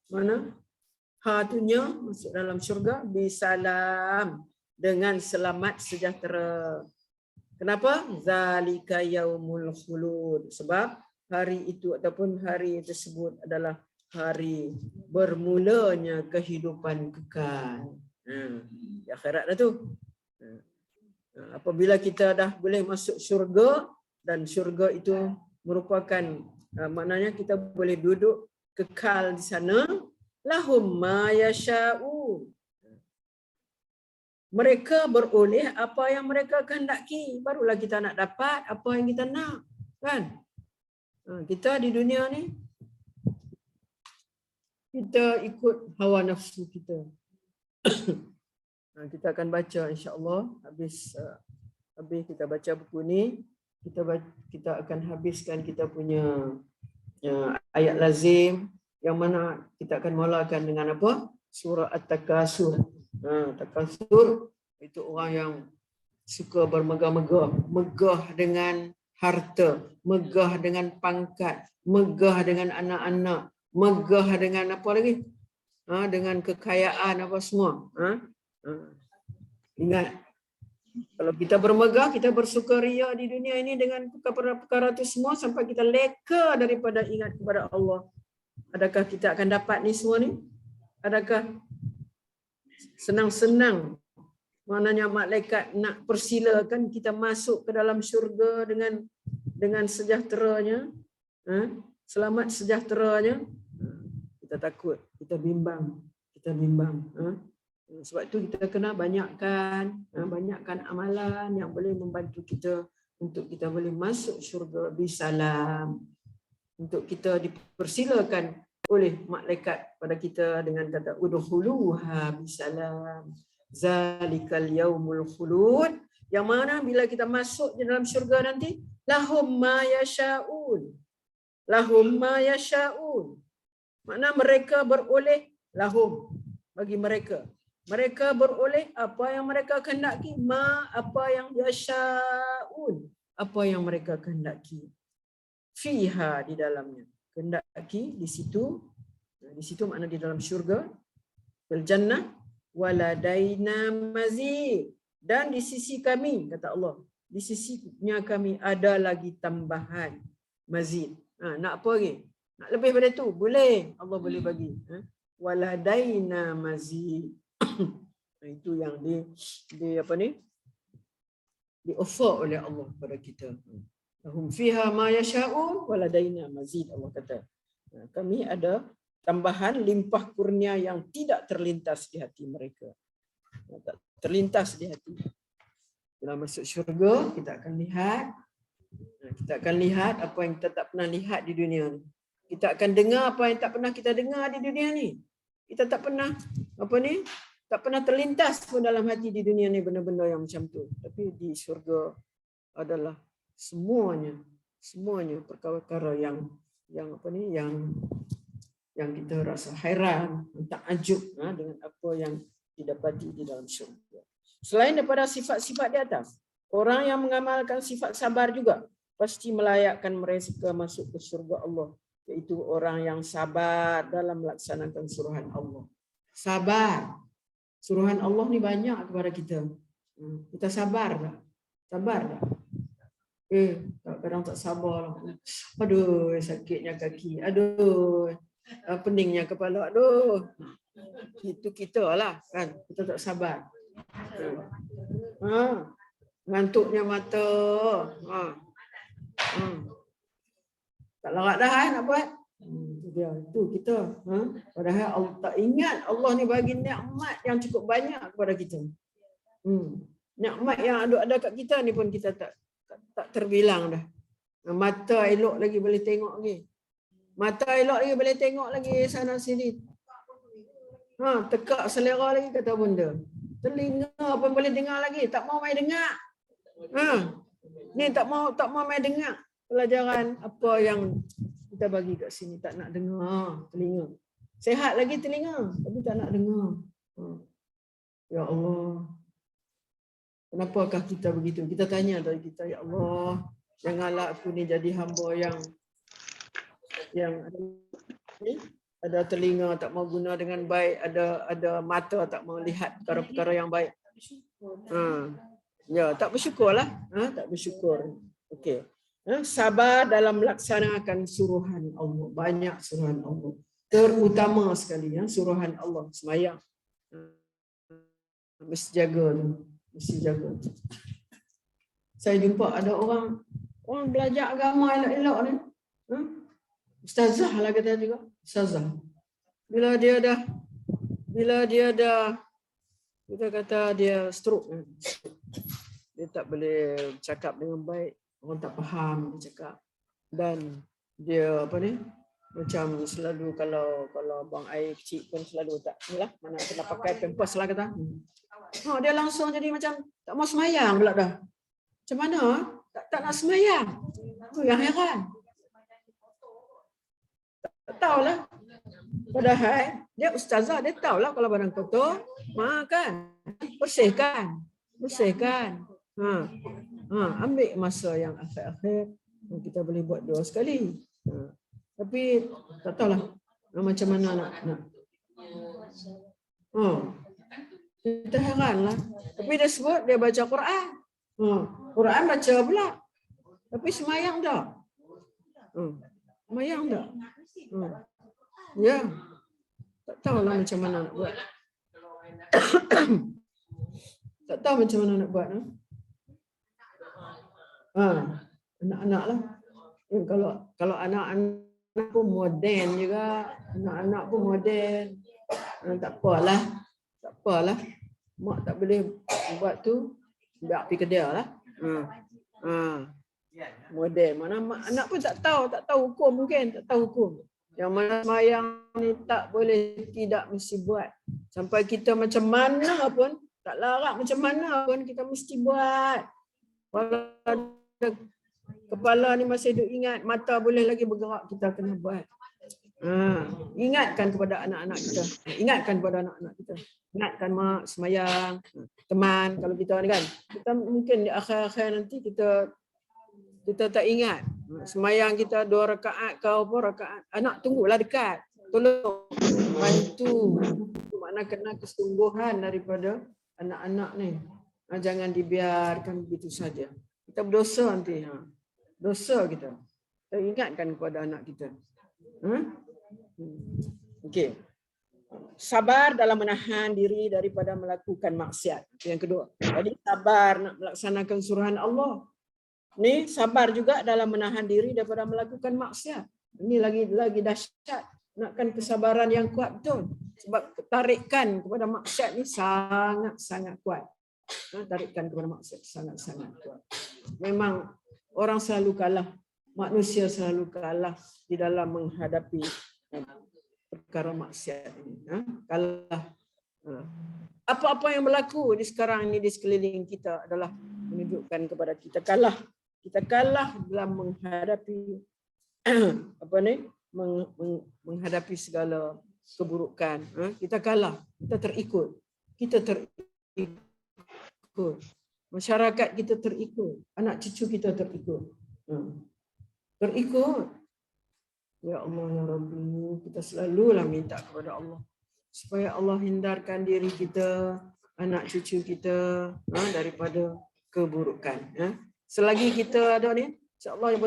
Mana ha tu nya, masuk dalam syurga bisalam, dengan selamat sejahtera. Kenapa? Zalika yaumul khulud. Sebab hari itu ataupun hari tersebut adalah hari bermulanya kehidupan kekal. Di akhirat dah tu. Apabila kita dah boleh masuk syurga, dan syurga itu merupakan maknanya kita boleh duduk kekal di sana, lahum ma yasha'u. Mereka beroleh apa yang mereka kehendaki, barulah kita nak dapat apa yang kita nak, kan? Kita di dunia ni kita ikut hawa nafsu kita. Kita akan baca insya-Allah habis kita baca buku ni, kita akan habiskan kita punya ayat lazim yang mana kita akan mulakan dengan apa? Surah At-Takasur. Takasur itu orang yang suka bermegah-megah, megah dengan harta, megah dengan pangkat, megah dengan anak-anak, megah dengan apa lagi? Dengan kekayaan apa semua. Ingat, kalau kita bermegah, kita bersukaria di dunia ini dengan perkara-perkara itu semua sampai kita leka daripada ingat kepada Allah. Adakah kita akan dapat ni semua ni? Adakah senang-senang maknanya malaikat nak persilakan kita masuk ke dalam syurga dengan sejahteranya, selamat sejahteranya? Kita takut, kita bimbang. Sebab itu kita kena banyakkan amalan yang boleh membantu kita untuk kita boleh masuk syurga bisalam. Untuk kita dipersilakan oleh malaikat pada kita dengan kata udkhuluha bisalam. Zalikal yaumul khulud, yang mana bila kita masuk di dalam syurga nanti lahum ma yashaun. Lahum ma yashaun. Makna mereka beroleh lahum, bagi mereka. Mereka beroleh apa yang mereka kehendaki, apa yang yashaun, apa yang mereka kehendaki. Fiha, di dalamnya. Kehendaki di situ makna di dalam syurga. Fil jannah waladaina mazid, dan di sisi kami, kata Allah, di sisinya kami ada lagi tambahan mazid. Nak apa lagi? Nak lebih pada tu boleh, Allah boleh bagi. Waladaina mazid. Itu yang di apa ni? Di offer oleh Allah kepada kita. Lahum fiha ma yasha'un waladaina mazid, Allah kata. Kami ada tambahan limpah kurnia yang tidak terlintas di hati mereka. Terlintas di hati. Bila masuk syurga, kita akan lihat apa yang kita tak pernah lihat di dunia ni. Kita akan dengar apa yang tak pernah kita dengar di dunia ni. Kita tak pernah tak pernah terlintas pun dalam hati di dunia ni benda-benda yang macam tu. Tapi di syurga adalah semuanya perkara-perkara yang kita rasa hairan, takjub dengan apa yang didapati di dalam syurga. Selain daripada sifat-sifat di atas, orang yang mengamalkan sifat sabar juga pasti melayakkan mereka masuk ke syurga Allah, iaitu orang yang sabar dalam melaksanakan suruhan Allah. Sabar. Suruhan Allah ni banyak kepada kita. Kita sabar tak? Sabar tak? Kadang tak sabar. Aduh, sakitnya kaki. Aduh, peningnya kepala. Aduh. Itu kita lah kan. Kita tak sabar. Ngantuknya mata. Tak larat dah nak buat. Itu kita. Padahal Allah tak ingat Allah ni bagi nikmat yang cukup banyak kepada kita. Nikmat yang ada kat kita ni pun kita tak terbilang dah. Mata elok lagi boleh tengok lagi. Mata elok lagi boleh tengok lagi sana sini. Tekak selera lagi kata bunda. Telinga pun boleh dengar lagi. Tak mau main dengar. Ni tak mau main dengar. Pelajaran apa yang kita bagi kat sini tak nak dengar telinga. Sehat lagi telinga tapi tak nak dengar. Ya Allah. Kenapakah kita begitu? Kita tanya dari kita, ya Allah, janganlah aku ni jadi hamba yang ada telinga tak mau guna dengan baik, ada mata tak mau lihat perkara-perkara yang baik. Ya, tak bersyukurlah. Tak bersyukur. Okey. Sabar dalam melaksanakan suruhan Allah. Banyak suruhan Allah. Terutama sekali suruhan Allah. Semayang. Mesti jaga tu. Mesti jaga. Saya jumpa ada orang belajar agama elok-elok ni. Ustazah lah kata juga. Ustazah. Bila dia dah kita kata dia stroke. Dia tak boleh cakap dengan baik. Orang tak faham dia cakap. Dan dia Macam selalu kalau buang air kecil pun selalu tak inilah mana kena pakai pampers lah kata. Dia langsung jadi macam tak mau semayang pula dah. Macam mana? Tak nak semayang. Tu yang heran. Tak tahulah. Padahal dia ustazah, dia tahulah kalau barang kotor, kan bersihkan. Ambil masa yang akhir-akhir kita boleh buat 2 sekali. Tapi tak tahulah macam mana nak. Kita heranlah. Tapi dia sebut dia baca Quran. Quran baca pula. Tapi semayang tak? Semayang tak? Ya. Tak tahulah macam mana nak buat. Tak tahu macam mana nak buat. Anak-anak lah. Kalau anak-anak pun moden juga. Anak-anak pun moden. Tak apalah. Mak tak boleh buat tu. Biar pergi ke dia lah. Moden. Mana anak pun tak tahu hukum mungkin. Tak tahu hukum. Yang mana semayang ni tak boleh tidak mesti buat. Sampai kita macam mana pun, tak larat macam mana pun kita mesti buat. Walau kepala ni masih duk ingat, mata boleh lagi bergerak, kita kena buat. Ingatkan kepada anak-anak kita. Ingatkan mak semayang, teman kalau kita ni kan. Kita mungkin di akhir-akhir nanti kita tak ingat. Semayang kita 2 rakaat ke apa rakaat. Anak tunggulah dekat. Tolong bantu. Makna kena kesungguhan daripada anak-anak ni. Jangan dibiarkan begitu saja. Kita berdosa nanti. Dosa kita. Kita ingatkan kepada anak kita. Okey. Sabar dalam menahan diri daripada melakukan maksiat. Yang kedua. Jadi sabar nak melaksanakan suruhan Allah. Ni sabar juga dalam menahan diri daripada melakukan maksiat. Ini lagi dahsyat. Nakkan kesabaran yang kuat betul. Sebab tarikan kepada maksiat ni sangat-sangat kuat. Tarikan kepada maksiat sangat-sangat kuat. Memang orang selalu kalah. Manusia selalu kalah di dalam menghadapi perkara maksiat ini. Kalah. Apa-apa yang berlaku di sekarang ini di sekeliling kita adalah menunjukkan kepada kita kalah. Kita kalah dalam menghadapi menghadapi segala keburukan. Kita kalah, kita terikut. Masyarakat kita terikut, anak cucu kita terikut. Ya Allah ya Rabbi, kita selalulah minta kepada Allah supaya Allah hindarkan diri kita, anak cucu kita daripada keburukan. Selagi kita ada ni, insya-Allah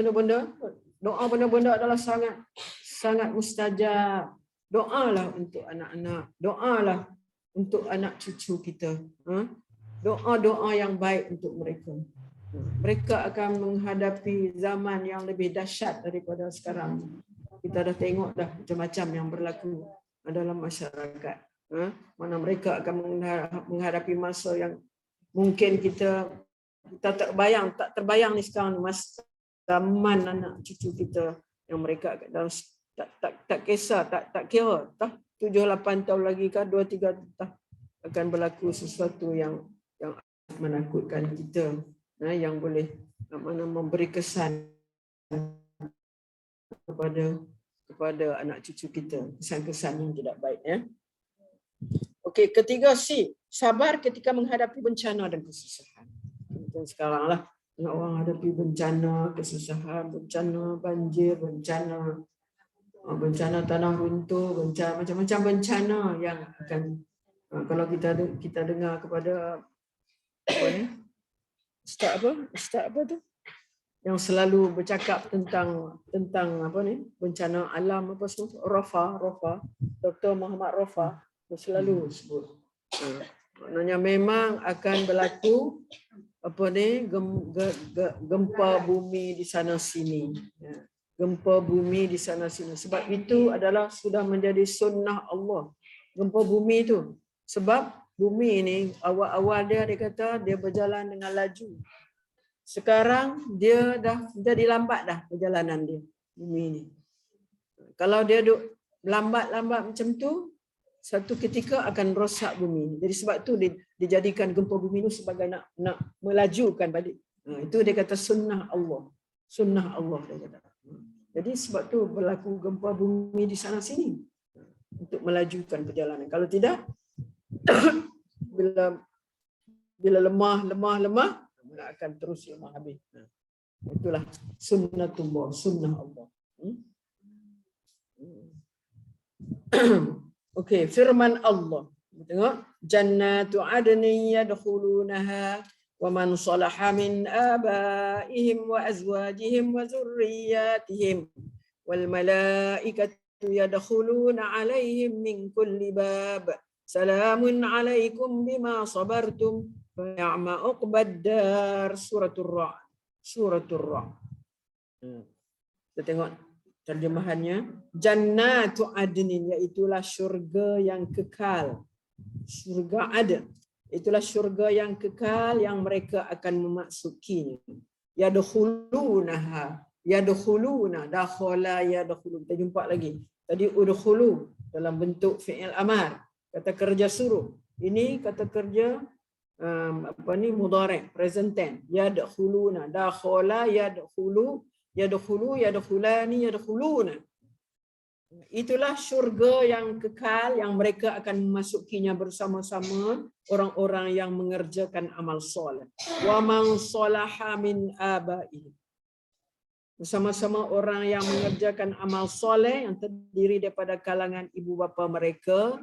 doa benda-benda adalah sangat mustajab. Doalah untuk anak-anak, doalah untuk anak cucu kita. Doa-doa yang baik untuk mereka. Mereka akan menghadapi zaman yang lebih dahsyat daripada sekarang. Kita dah tengok dah macam-macam yang berlaku dalam masyarakat. Mana mereka akan menghadapi masa yang mungkin kita tak terbayang ni sekarang, masa zaman anak cucu kita yang mereka dalam tak kisah, tak kira 7-8 tahun lagi ke 2-3 tahun akan berlaku sesuatu yang menakutkan kita, yang boleh memberi kesan kepada anak cucu kita, kesan-kesan yang tidak baik. Okey, ketiga C, sabar ketika menghadapi bencana dan kesusahan. Sekarang lah orang hadapi bencana, kesusahan, bencana banjir, bencana tanah runtuh, bencana macam-macam bencana yang akan kalau kita dengar kepada Ustaz apa tu yang selalu bercakap tentang bencana alam apa semua, Rafa, Dr. Muhammad Rafa selalu sebut. Maknanya memang akan berlaku gempa bumi di sana sini. Gempa bumi di sana sini. Sebab itu adalah sudah menjadi sunnah Allah. Gempa bumi itu. Sebab bumi ini awal-awal dia kata dia berjalan dengan laju. Sekarang dia dah jadi lambat dah perjalanan dia. Bumi ini. Kalau dia duk lambat-lambat macam tu, satu ketika akan rosak bumi. Jadi sebab tu dijadikan gempa bumi itu sebagai nak melajukan balik. Itu dia kata sunnah Allah. Sunnah Allah dia kata. Jadi sebab tu berlaku gempa bumi di sana sini untuk melajukan perjalanan. Kalau tidak, bila lemah akan terus lemah habis. Itulah sunnatullah, sunnah Allah. Okey, firman Allah. Tengok, jannatu adnin yadkhulunaha wa man salaha min abaihim wa azwajihim wa zurriyyatihim wal malaikatu yadkhuluna alaihim min kulli bab. Salamun alaikum bima sabartum fa ni'ma uqbad dar. Suratul Ra'd. Suratul Ra'd. Kita tengok terjemahannya. Jannatu adnin, iaitulah syurga yang kekal. Syurga ada. Itulah syurga yang kekal yang mereka akan memasukinya. Yadkhulunaha. Yadkhuluna. Dakhala yadkhulu. Kita jumpa lagi. Tadi udkhulu dalam bentuk fi'il amar. Kata kerja suruh. Ini kata kerja mudhari', present tense. Yadkhuluna. Dakhala yadkhulu. Yadkhulu, yadkhulani, yadkhuluna. Itulah syurga yang kekal yang mereka akan memasukinya bersama-sama orang-orang yang mengerjakan amal soleh. Wa man salaha min abaihim. Bersama-sama orang yang mengerjakan amal soleh yang terdiri daripada kalangan ibu bapa mereka.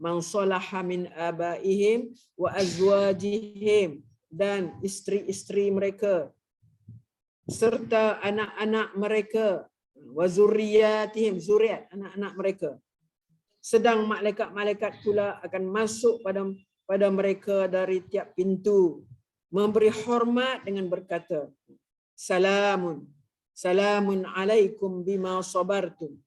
Man salaha min abaihim wa azwajihim, dan isteri-isteri mereka serta anak-anak mereka, wa zurriyatihim, zuriat anak-anak mereka. Sedang malaikat-malaikat pula akan masuk pada mereka dari tiap pintu, memberi hormat dengan berkata, salamun alaikum bima sabartum.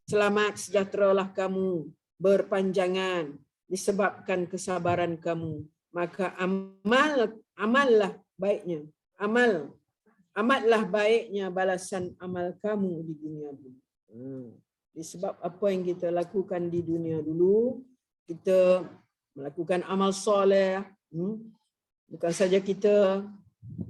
Selamat sejahteralah kamu berpanjangan disebabkan kesabaran kamu. Maka amallah baiknya. Amatlah baiknya balasan amal kamu di dunia dulu. Disebab apa yang kita lakukan di dunia dulu, kita melakukan amal soleh. Bukan saja kita,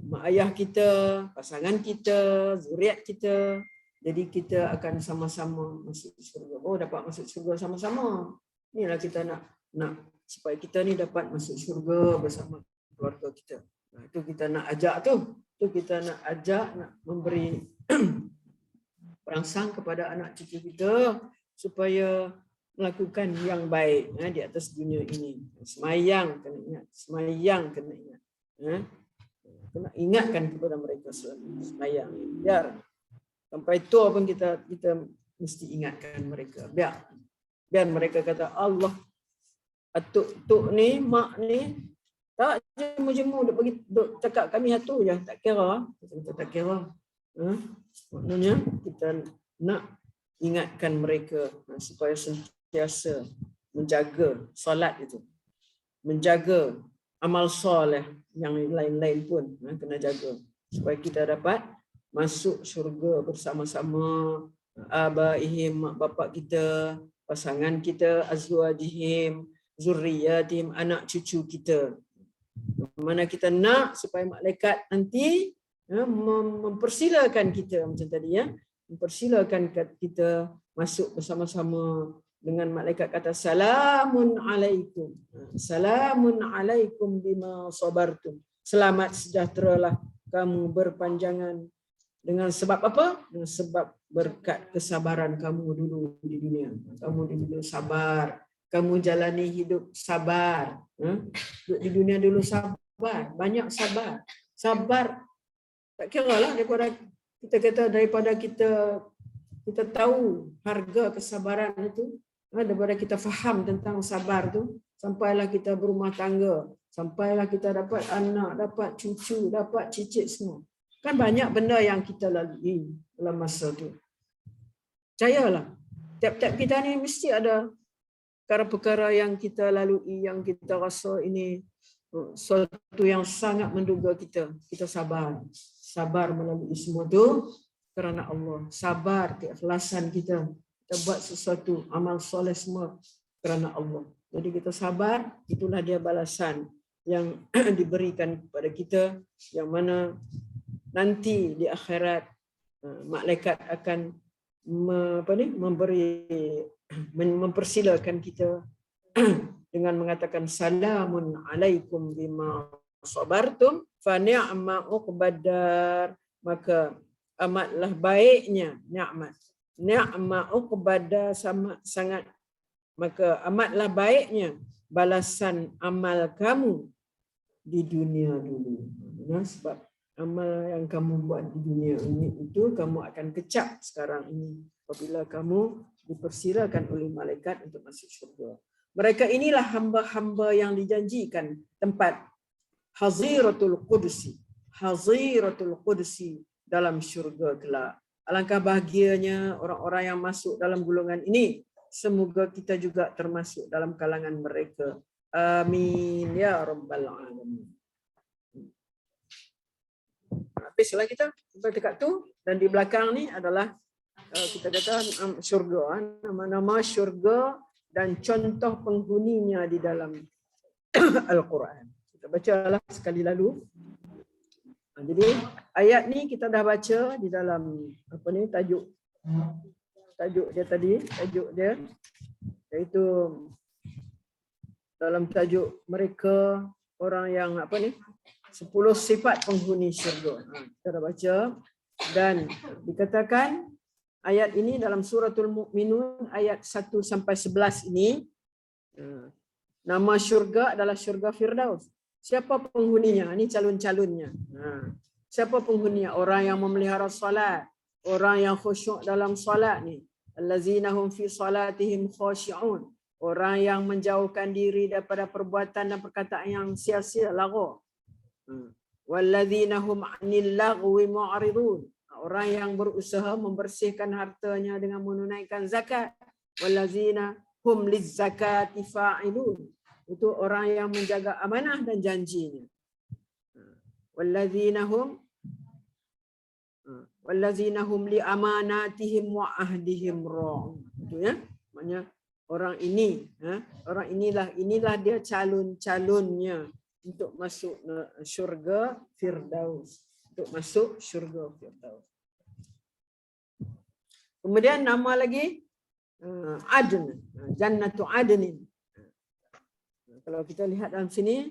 mak ayah kita, pasangan kita, zuriat kita. Jadi kita akan sama-sama masuk syurga. Oh, dapat masuk syurga sama-sama. Inilah kita nak supaya kita ni dapat masuk syurga bersama keluarga kita. Itu kita nak ajak tu. Itu kita nak ajak, nak memberi perangsang kepada anak cucu kita supaya melakukan yang baik di atas dunia ini. Semayang kena ingat. Semayang kena ingat. Kena ingatkan kepada mereka selalu. Semayang. Biar sampai tua pun kita mesti ingatkan mereka. Biar mereka kata, Allah, atuk ni, mak ni, tak jemu-jemu duk cakap kami satu je, tak kira. Kita tak kira. Maknanya kita nak ingatkan mereka supaya sentiasa menjaga solat itu. Menjaga amal soleh yang lain-lain pun kena jaga. Supaya kita dapat masuk syurga bersama-sama abaihim, mak bapak kita, pasangan kita, azwajihim, zurriyatihim, anak cucu kita. Mana kita nak supaya malaikat nanti mempersilakan kita macam tadi mempersilakan kita masuk bersama-sama dengan malaikat kata salamun alaikum. Salamun alaikum bima sabartum. Selamat sejahteralah kamu berpanjangan dengan sebab apa? Dengan sebab berkat kesabaran kamu dulu di dunia. Kamu di dunia sabar. Kamu jalani hidup sabar. Di dunia dulu sabar. Banyak sabar. Sabar. Tak kira lah daripada kita tahu harga kesabaran itu. Daripada kita faham tentang sabar tu. Sampailah kita berumah tangga. Sampailah kita dapat anak, dapat cucu, dapat cicit semua. Kan banyak benda yang kita lalui dalam masa tu. Percayalah. Tiap-tiap kita ni mesti ada perkara-perkara yang kita lalui, yang kita rasa ini sesuatu yang sangat menduga kita. Kita sabar. Sabar melalui semua itu kerana Allah. Sabar keikhlasan kita. kita buat sesuatu amal soleh semua kerana Allah. Jadi kita sabar, itulah dia balasan yang diberikan kepada kita, yang mana nanti di akhirat malaikat akan mempersilakan kita dengan mengatakan salamun alaikum bima sabartum fa ni'ma uqbadar. Maka amatlah baiknya ni'ma uqbadar, sangat, maka amatlah baiknya balasan amal kamu di dunia dulu. Sebab amal yang kamu buat di dunia ini itu kamu akan kecap sekarang ini apabila kamu dipersilakan oleh malaikat untuk masuk syurga. Mereka inilah hamba-hamba yang dijanjikan tempat Haziratul Qudsi dalam syurga kelak. Alangkah bahagianya orang-orang yang masuk dalam golongan ini. Semoga kita juga termasuk dalam kalangan mereka. Amin ya rabbal alamin. Habislah kita sampai dekat tu, dan di belakang ni adalah kita kata syurga, nama-nama syurga dan contoh penghuninya di dalam Al-Quran. Kita bacalah sekali lalu. Jadi ayat ni kita dah baca di dalam tajuk dia tadi, tajuk dia iaitu dalam tajuk mereka orang yang 10 sifat penghuni syurga. Kita dah baca dan dikatakan ayat ini dalam suratul Mu'minun ayat 1 sampai 11 ini, nama syurga adalah syurga Firdaus. Siapa penghuninya? Ini calon-calonnya. Siapa penghuninya? Orang yang memelihara salat, orang yang khusyuk dalam salat ni. Allazina hum fi salatihim khashi'un. Orang yang menjauhkan diri daripada perbuatan dan perkataan yang sia-sia, lagha. Wallazina hum 'anil lagwi mu'ridun. Orang yang berusaha membersihkan hartanya dengan menunaikan zakat. Wallazina hum lizzakati fa'ilun. Itu orang yang menjaga amanah dan janjinya. Wallazina hum li amanatihim wa ahdihim ra'un. Itu ya. Maknanya orang ini, inilah dia calon-calonnya untuk masuk syurga Firdaus. Untuk masuk syurga Firdaus. Kemudian nama lagi Adn, Jannatu Adnin. Kalau kita lihat dalam sini,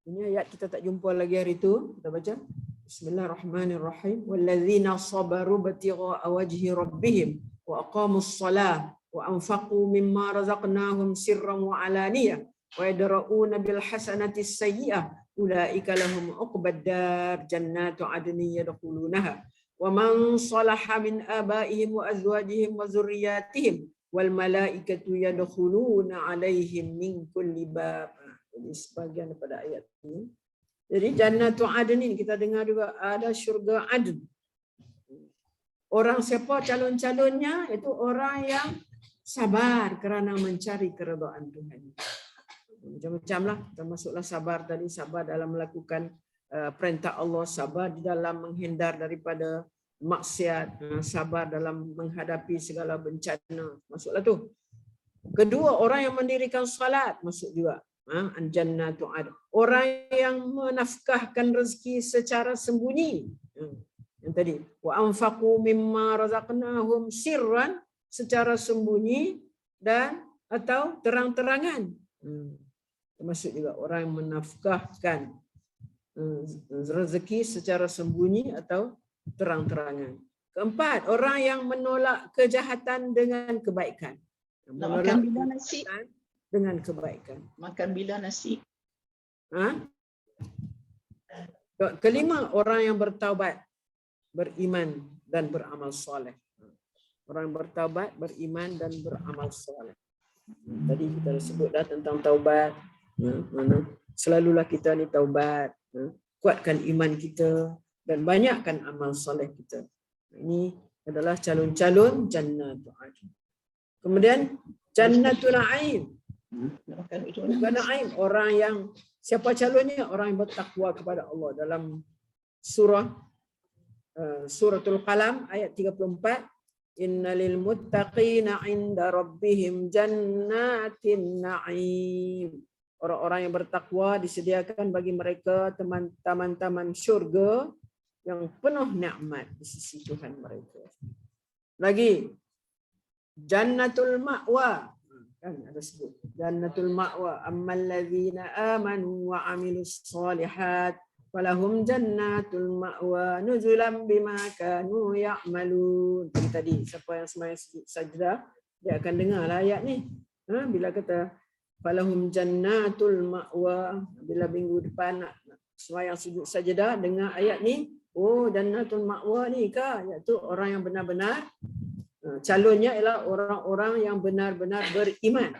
ini ayat kita tak jumpa lagi hari itu. Kita baca. Bismillahirrahmanirrahim. Wallazina sabaru batigha'a wajhi rabbihim wa aqamus salah wa anfaqu mimma razaqnahum sirran wa alaniyah wa yadra'una bil hasanati sayyi'ah ulaika lahum uqbad dar jannatu adnin yadkhulunaha wa man salaha min abaihim wa azwajihim wa dzurriyyatihim wal malaikatu yadkhuluna alaihim min kulli bab. Ini sebahagian daripada ayat ini. Jadi Jannatu Adnin, kita dengar juga ada syurga Adn. Orang siapa calon-calonnya? Itu orang yang sabar kerana mencari keredaan Tuhan. Macam-macam lah, termasuklah sabar tadi, sabar dalam melakukan perintah Allah, sabar di dalam menghindar daripada maksiat, sabar dalam menghadapi segala bencana. Masuklah tu. Kedua, orang yang mendirikan salat masuk juga. Jannatu Adn. Orang yang menafkahkan rezeki secara sembunyi. Yang tadi, wa anfaqu mimma razaqnahum sirran, secara sembunyi dan atau terang-terangan. Termasuk juga orang yang menafkahkan rezeki secara sembunyi atau terang-terangan. Keempat, orang yang menolak kejahatan dengan kebaikan. Makan bila nasi? Dengan kebaikan. Makan bila nasi? Kelima, orang yang bertaubat, beriman dan beramal soleh. Orang yang bertaubat, beriman dan beramal soleh. Tadi kita dah sebut dah tentang taubat. Selalulah kita ni taubat. Kuatkan iman kita dan banyakkan amal soleh kita. Ini adalah calon-calon Jannatul Adn. Kemudian Jannatul Na'im. Na'im, orang yang siapa calonnya? Orang yang bertakwa kepada Allah. Dalam suratul Qalam ayat 34, Innalil muttaqina 'inda rabbihim jannatin na'im. Orang-orang yang bertakwa disediakan bagi mereka taman-taman syurga yang penuh nikmat di sisi Tuhan mereka. Lagi jannatul ma'wa, kan ada sebut jannatul ma'wa ammal ladzina amanu wa 'amilus shalihat falahum jannatul ma'wa nuzulan bima kanu ya'malun. Tadi siapa yang sembahyang sajdah dia akan dengar lah ayat ni. Bila kata falahum jannatul ma'wa, bila minggu depan nak sembahyang sujud sajdah dengar ayat ni, oh jannatul ma'wa ni kah, iaitu orang yang benar-benar calonnya ialah orang-orang yang benar-benar beriman,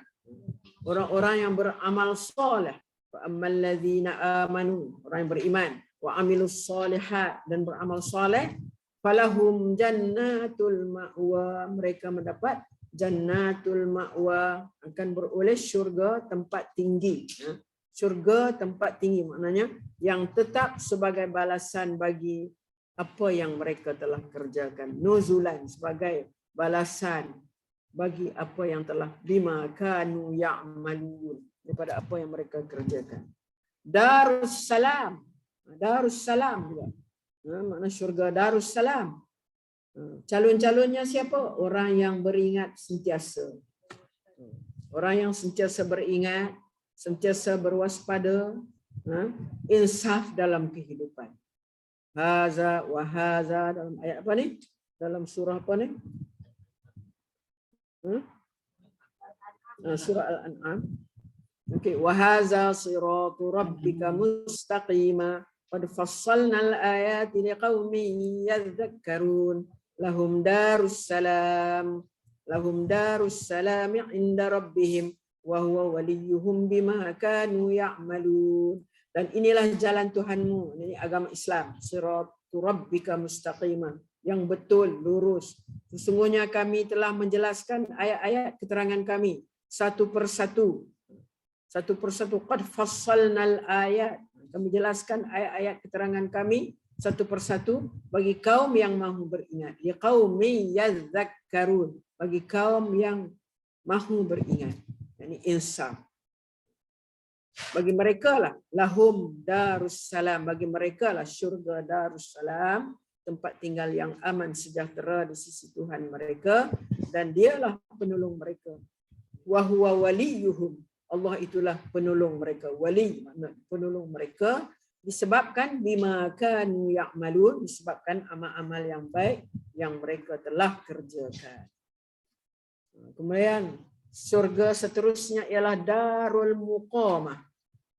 orang-orang yang beramal soleh. Ammal ladzina amanu, orang yang beriman, wa amilus solihat, dan beramal soleh, falahum jannatul ma'wa, mereka mendapat jannatul ma'wa, akan beroleh syurga tempat tinggi. Syurga tempat tinggi maknanya yang tetap sebagai balasan bagi apa yang mereka telah kerjakan. Nuzulan, sebagai balasan bagi apa yang telah bima kanu ya'malun, daripada apa yang mereka kerjakan. Darussalam, Darussalam juga. Makna syurga Darussalam. Calon-calonnya siapa? Orang yang beringat sentiasa. Orang yang sentiasa beringat, sentiasa berwaspada, insaf dalam kehidupan. Haza wa haza, dalam ayat apa ni? Dalam surah apa ni? Surah Al-An'am. Okey, wa haza siratu rabbika mustaqima qad fassalna al-ayati liqaumin yadhakkarun lahum darussalam 'inda rabbihim wa huwa waliyuhum bima kanu ya'malun. Dan inilah jalan Tuhanmu, ini agama Islam, siratu rabbika mustaqima, yang betul, lurus. Sesungguhnya kami telah menjelaskan ayat-ayat keterangan kami satu persatu. Qad fassalnal ayat. Kami jelaskan ayat-ayat keterangan kami satu persatu bagi kaum yang mahu beringat. Liqaumin yadhakkarun, bagi kaum yang mahu beringat. Ini insaf. Bagi mereka lah lahum darussalam, bagi mereka lah syurga Darussalam, tempat tinggal yang aman sejahtera di sisi Tuhan mereka, dan dialah penolong mereka. Wa huwa waliyuhum, Allah itulah penolong mereka. Wali makna penolong mereka, disebabkan bima kanu ya'malun, disebabkan amal-amal yang baik yang mereka telah kerjakan. Kemudian surga seterusnya ialah Darul Muqamah.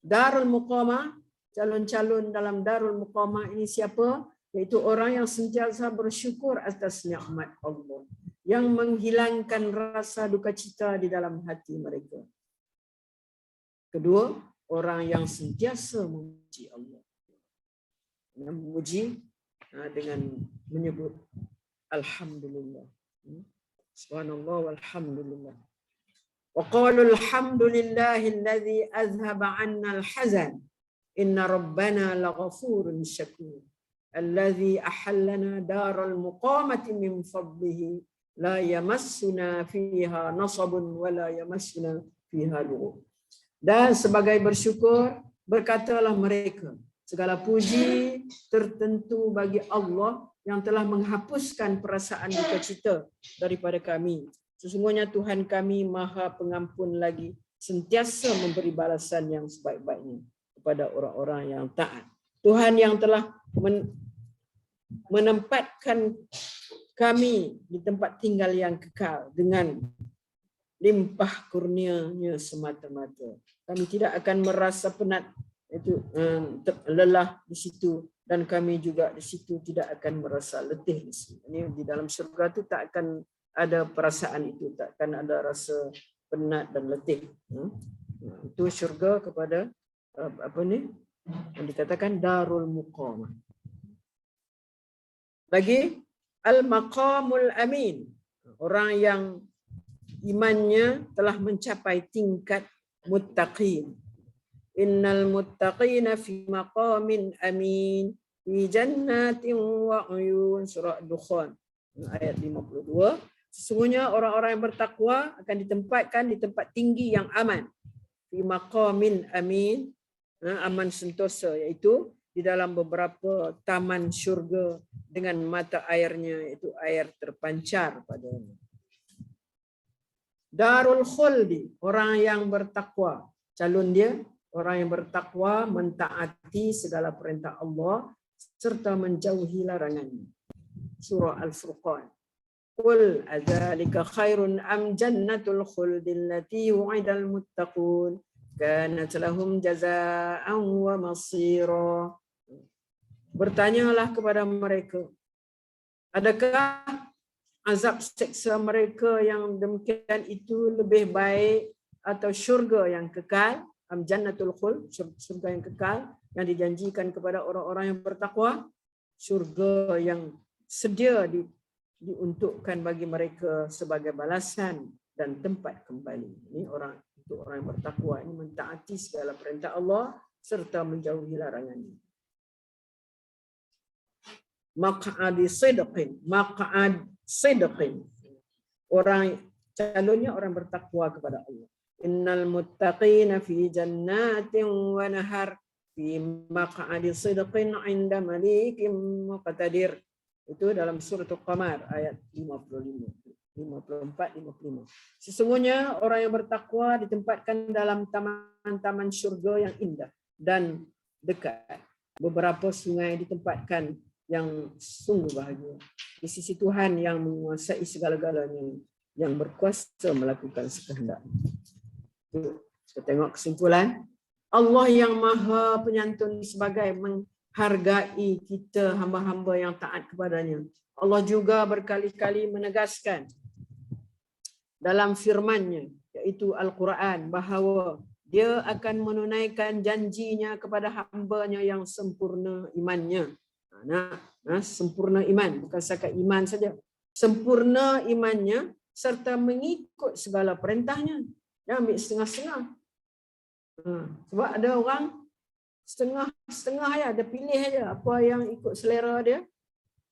Darul Muqamah, calon-calon dalam Darul Muqamah ini siapa? Iaitu orang yang sentiasa bersyukur atas nikmat Allah, yang menghilangkan rasa duka cita di dalam hati mereka. Kedua, orang yang sentiasa memuji Allah. Memuji dengan menyebut Alhamdulillah. Subhanallah walhamdulillah. Wa qalu alhamdulillahilladzi azhaba 'anna al-hazan. Inna rabbana laghafurun syakur. Alladzi ahallana daral muqamati min fadlihi la yamassuna fiha nasabun wa la yamassuna fiha lughub. Dan sebagai bersyukur, berkatalah mereka, segala puji tertentu bagi Allah yang telah menghapuskan perasaan duka cita daripada kami. Sesungguhnya Tuhan kami Maha Pengampun lagi, sentiasa memberi balasan yang sebaik-baiknya kepada orang-orang yang taat. Tuhan yang telah menempatkan kami di tempat tinggal yang kekal dengan limpah kurnia-Nya semata-mata. Kami tidak akan merasa penat, itu lelah di situ, dan kami juga di situ tidak akan merasa letih di situ. Ini di dalam syurga itu tak akan ada perasaan itu, tak akan ada rasa penat dan letih. Itu syurga kepada apa ni? Yang dikatakan Darul Muqamah. Lagi Al-Maqamul Amin, orang yang imannya telah mencapai tingkat muttaqin. Innal muttaqina fi maqamin amin fi jannatin wa uyun, surah Dukhan. Ayat 52. Sesungguhnya orang-orang yang bertakwa akan ditempatkan di tempat tinggi yang aman. Fi maqamin amin, aman sentosa, iaitu di dalam beberapa taman syurga dengan mata airnya, iaitu air terpancar padanya. Darul khuldi, orang yang bertakwa. Calon dia, orang yang bertakwa mentaati segala perintah Allah serta menjauhi larangannya. Surah Al-Furqan. Qul adzalika khairun am jannatul khuldi allati wu'idal muttaqun kanat lahum jazaa'an wa masira. Bertanyalah kepada mereka, adakah azab seksa mereka yang demikian itu lebih baik atau syurga yang kekal? Am jannatul khuld, syurga yang kekal yang dijanjikan kepada orang-orang yang bertakwa, syurga yang sedia diuntukkan bagi mereka sebagai balasan dan tempat kembali. Ini orang, untuk orang yang bertakwa, ini mentaati segala perintah Allah serta menjauhi larangannya. Maq'ad sidqin, orang calonnya orang bertakwa kepada Allah. Innal muttaqina fi jannatin wa nahar fi maq'adi sidqin 'inda malikin muqtadir. Itu dalam surah Al-Qamar ayat 54, 55. Sesungguhnya orang yang bertakwa ditempatkan dalam taman-taman syurga yang indah dan dekat. Beberapa sungai ditempatkan yang sungguh bahagia di sisi Tuhan yang menguasai segala-galanya, yang berkuasa melakukan sekehendaknya. Kita tengok kesimpulan. Allah yang Maha Penyantun sebagai menghargai kita hamba-hamba yang taat kepadanya. Allah juga berkali-kali menegaskan dalam firman-Nya, iaitu Al-Quran, bahawa Dia akan menunaikan janjinya kepada hamba-Nya yang sempurna imannya. Sempurna iman, bukan sekadar iman saja. Sempurna imannya serta mengikut segala perintahnya. Jangan ambil setengah-setengah. Sebab ada orang setengah-setengah ya, dia pilih aja apa yang ikut selera dia.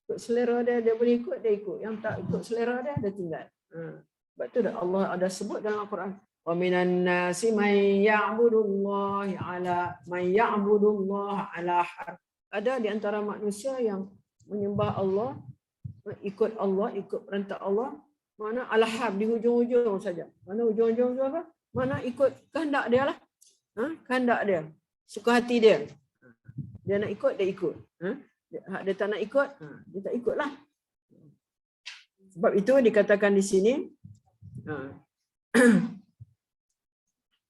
Ikut selera dia, dia boleh ikut, dia ikut. Yang tak ikut selera dia, dia tinggal. Sebab tu Allah ada sebut dalam Al-Quran. Wa minan nasi man ya'budullaha ala harf. Ada di antara manusia yang menyembah Allah, ikut perintah Allah, mana al-hab di hujung-hujung saja. Mana hujung-hujung tu apa? Mana ikut kehendak dia lah. Kehendak dia. Suka hati dia. Dia nak ikut, dia ikut. Dia tak nak ikut, dia tak ikutlah. Sebab itu dikatakan di sini,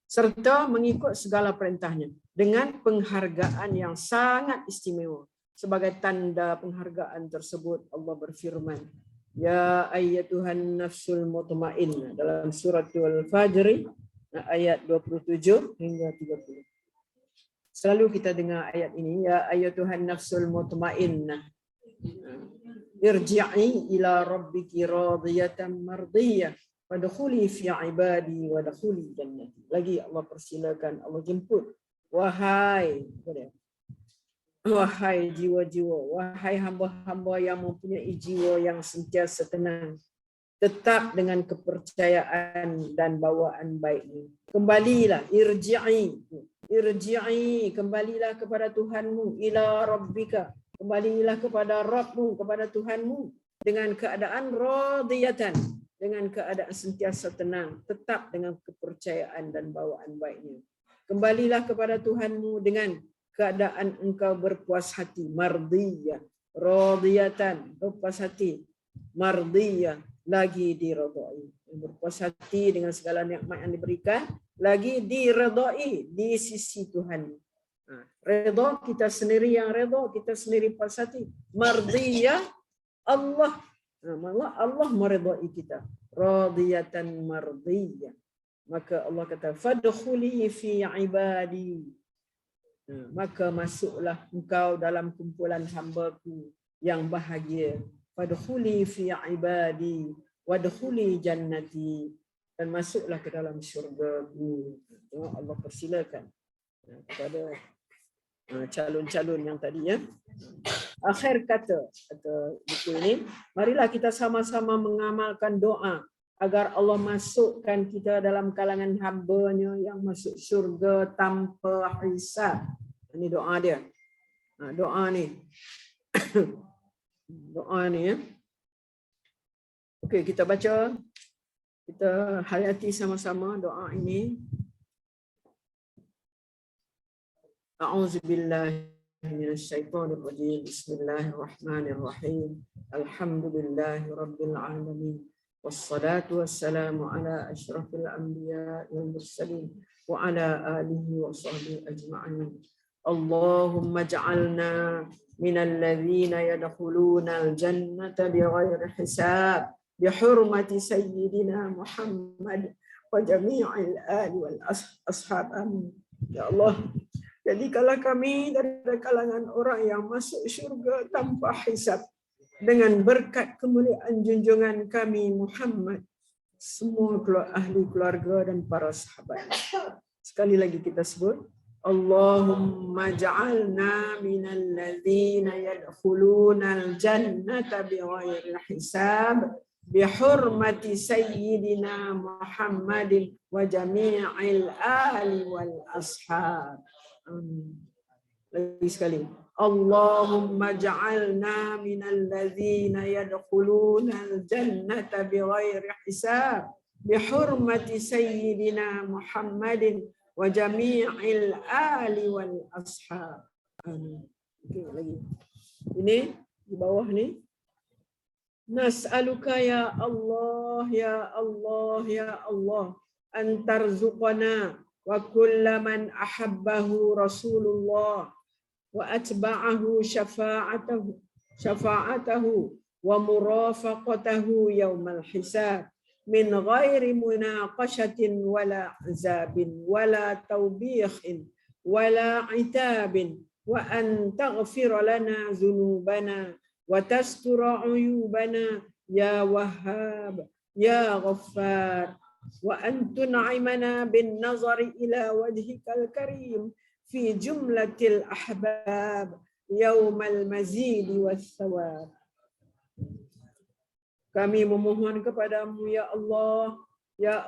serta mengikut segala perintahnya dengan penghargaan yang sangat istimewa. Sebagai tanda penghargaan tersebut, Allah berfirman, Ya ayyatuhan nafsul mutmainnah, dalam suratul Fajr ayat 27 hingga 30. Selalu kita dengar ayat ini, Ya ayyatuhan nafsul mutmainnah, irji'i ila rabbiki radiyatan mardiyah Wadkhuli fi ibadi wadkhuli jannati. Lagi Allah persilakan, Allah jemput. Wahai jiwa-jiwa, wahai hamba-hamba yang mempunyai jiwa yang sentiasa tenang, tetap dengan kepercayaan dan bawaan baiknya. Kembalilah, irji'i, kembalilah kepada Tuhanmu, ila rabbika, kembalilah kepada Rabbmu, kepada Tuhanmu dengan keadaan radiyatan, dengan keadaan sentiasa tenang, tetap dengan kepercayaan dan bawaan baiknya. Kembalilah kepada Tuhanmu dengan keadaan engkau berpuas hati, mardiyah, radiyatan, berpuas hati, mardiyah, lagi diredai. Berpuas hati dengan segala nikmat yang diberikan, lagi diredai di sisi Tuhan. Redha, kita sendiri yang redha, kita sendiri puas hati. Mardiyah, Allah meredai kita. Radiyatan mardiyah. Maka Allah kata, fadkhuli fi ibadi. Maka masuklah engkau dalam kumpulan hamba-Ku yang bahagia. Fadkhuli fi ibadi wadkhuli jannati. Dan masuklah ke dalam syurga-Ku. Allah persilakan kepada calon-calon yang tadi ya. Akhir kata buku ini, marilah kita sama-sama mengamalkan doa agar Allah masukkan kita dalam kalangan hamba-Nya yang masuk syurga tanpa hisab. Ini doa dia. Doa ni. Doa ni ya. Okey, kita baca. Kita hayati sama-sama doa ini. A'udzubillahi minasyaitonirrajim. Bismillahirrahmanirrahim. Alhamdulillahi rabbil alamin. Wassalatu wassalamu ala asyrafil anbiya'i wal mursalin wa ala alihi wa sahbihi ajma'in. Allahumma ij'alna minal ladzina yadkhuluna al-jannata bighairi hisab bihurmati sayyidina Muhammad wa jami'il ali wal ashab. Amin. Ya Allah, jadikanlah kami dari kalangan orang yang masuk syurga tanpa hisab dengan berkat kemuliaan junjungan kami Muhammad, semua ahli keluarga dan para sahabat. Sekali lagi kita sebut, Allahumma ja'alna minal ladzina yadkhulunal jannata bighairi hisab bihurmati sayyidina Muhammadin wa jami'il ali wal ashab. Lagi sekali. Allahumma ja'alna minal ladzina yadkhulunal jannata bighairi hisab bihurmati sayyidina Muhammadin wa jami'il ali wal ashab. Amin. Okey, lagi. Ini di bawah ni. Nas'aluka ya Allah, ya Allah, ya Allah, antarzuqana wa kullaman ahabbahu Rasulullah wa atba'ahu syafa'atahu wa murafaqatahu yawmal hisab min ghairi munaqashatin wala azabin wala tawbihin wala itabin wa an taghfir lana dhunubana wa tastura uyubana ya Wahhab ya Ghaffar wa an tun'imana bin nazari ila wajhikal karim fi jumlatil ahbab yaumal mazid was thawab. Kami memohon kepadamu ya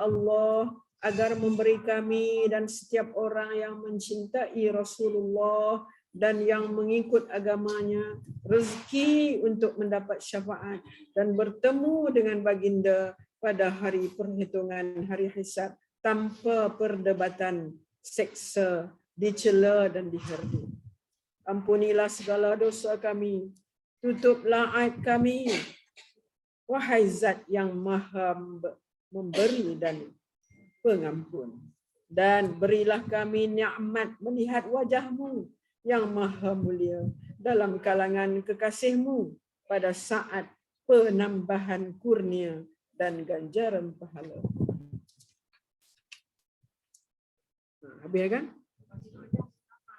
Allah agar memberi kami dan setiap orang yang mencintai Rasulullah dan yang mengikut agamanya rezeki untuk mendapat syafaat dan bertemu dengan baginda pada hari perhitungan, hari hisab, tanpa perdebatan, seksa, dicela dan diherdi. Ampunilah segala dosa kami, tutuplah aib kami, wahai Zat yang Maha memberi dan pengampun. Dan berilah kami nikmat melihat wajah-Mu yang Maha mulia dalam kalangan kekasih-Mu pada saat penambahan kurnia dan ganjaran pahala. Habis kan?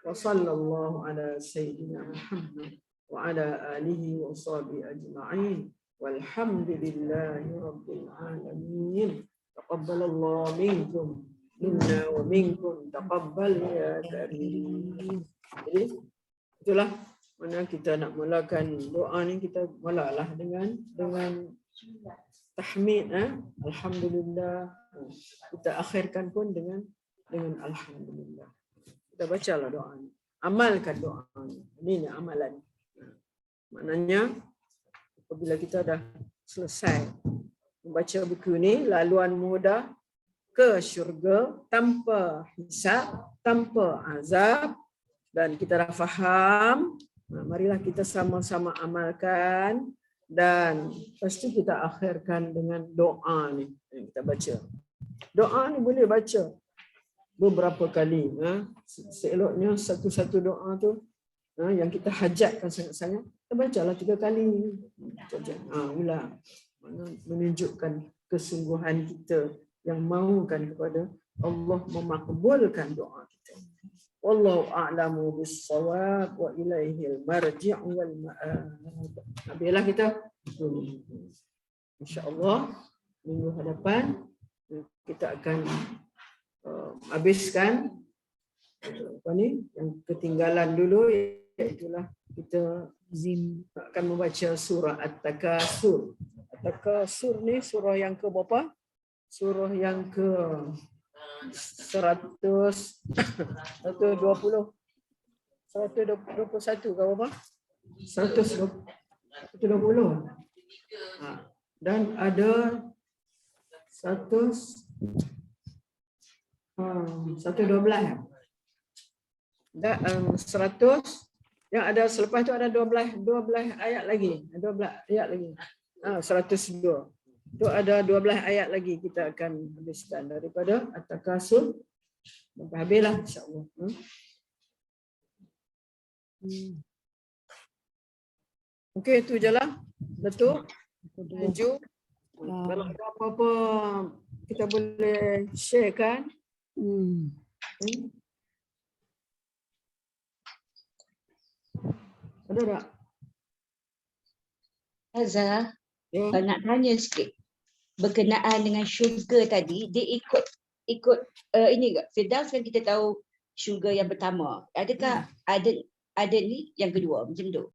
Wa sallallahu ala sayyidina Muhammad wa ala alihi wa sahbihi ajma'in. Walhamdulillahi rabbil alamin. Taqabbalallahu minkum minna wa minkum taqabbal ya karim. Jadi itulah mana kita nak mulakan doa ni, kita mulalah dengan tahmid, alhamdulillah. Kita akhirkan pun dengan alhamdulillah. Kita bacalah doa ni, amalkan doa ni. Ini amalan. Maknanya apabila kita dah selesai membaca buku ni, laluan mudah ke syurga tanpa hisab, tanpa azab, dan kita dah faham, marilah kita sama-sama amalkan. Dan pasti kita akhirkan dengan doa ni yang kita baca. Doa ni boleh baca beberapa kali. Seeloknya satu-satu doa tu yang kita hajatkan sangat-sangat, kita bacalah 3 kali. Ulang. Menunjukkan kesungguhan kita yang mahukan kepada Allah memakbulkan doa kita. Wallahu a'lamu bis-shawab wa ilaihil marji' wal ma'ab. Habislah kita. Insya-Allah minggu hadapan kita akan habiskan apa ni yang ketinggalan dulu, iaitulah kita Zim. akan membaca surah At-Takasur. At-Takasur ni surah yang ke berapa? Surah yang ke 121 ke berapa? 120. Dan ada 112. Dan 100 yang ada selepas tu ada 12 ayat lagi. 12 ayat lagi. 102. Tu ada 12 ayat lagi kita akan habiskan daripada At-Takasur. Sampai habislah insya-Allah. Okey, itu je lah. Betul. Tujuh. Kalau ada apa-apa kita boleh share kan? Ada tak? Azhar, Ya. nak tanya sikit. Berkenaan dengan syurga tadi, dia ikut ini ke? Firdaus kan kita tahu syurga yang pertama. Adakah ada ni yang kedua macam tu?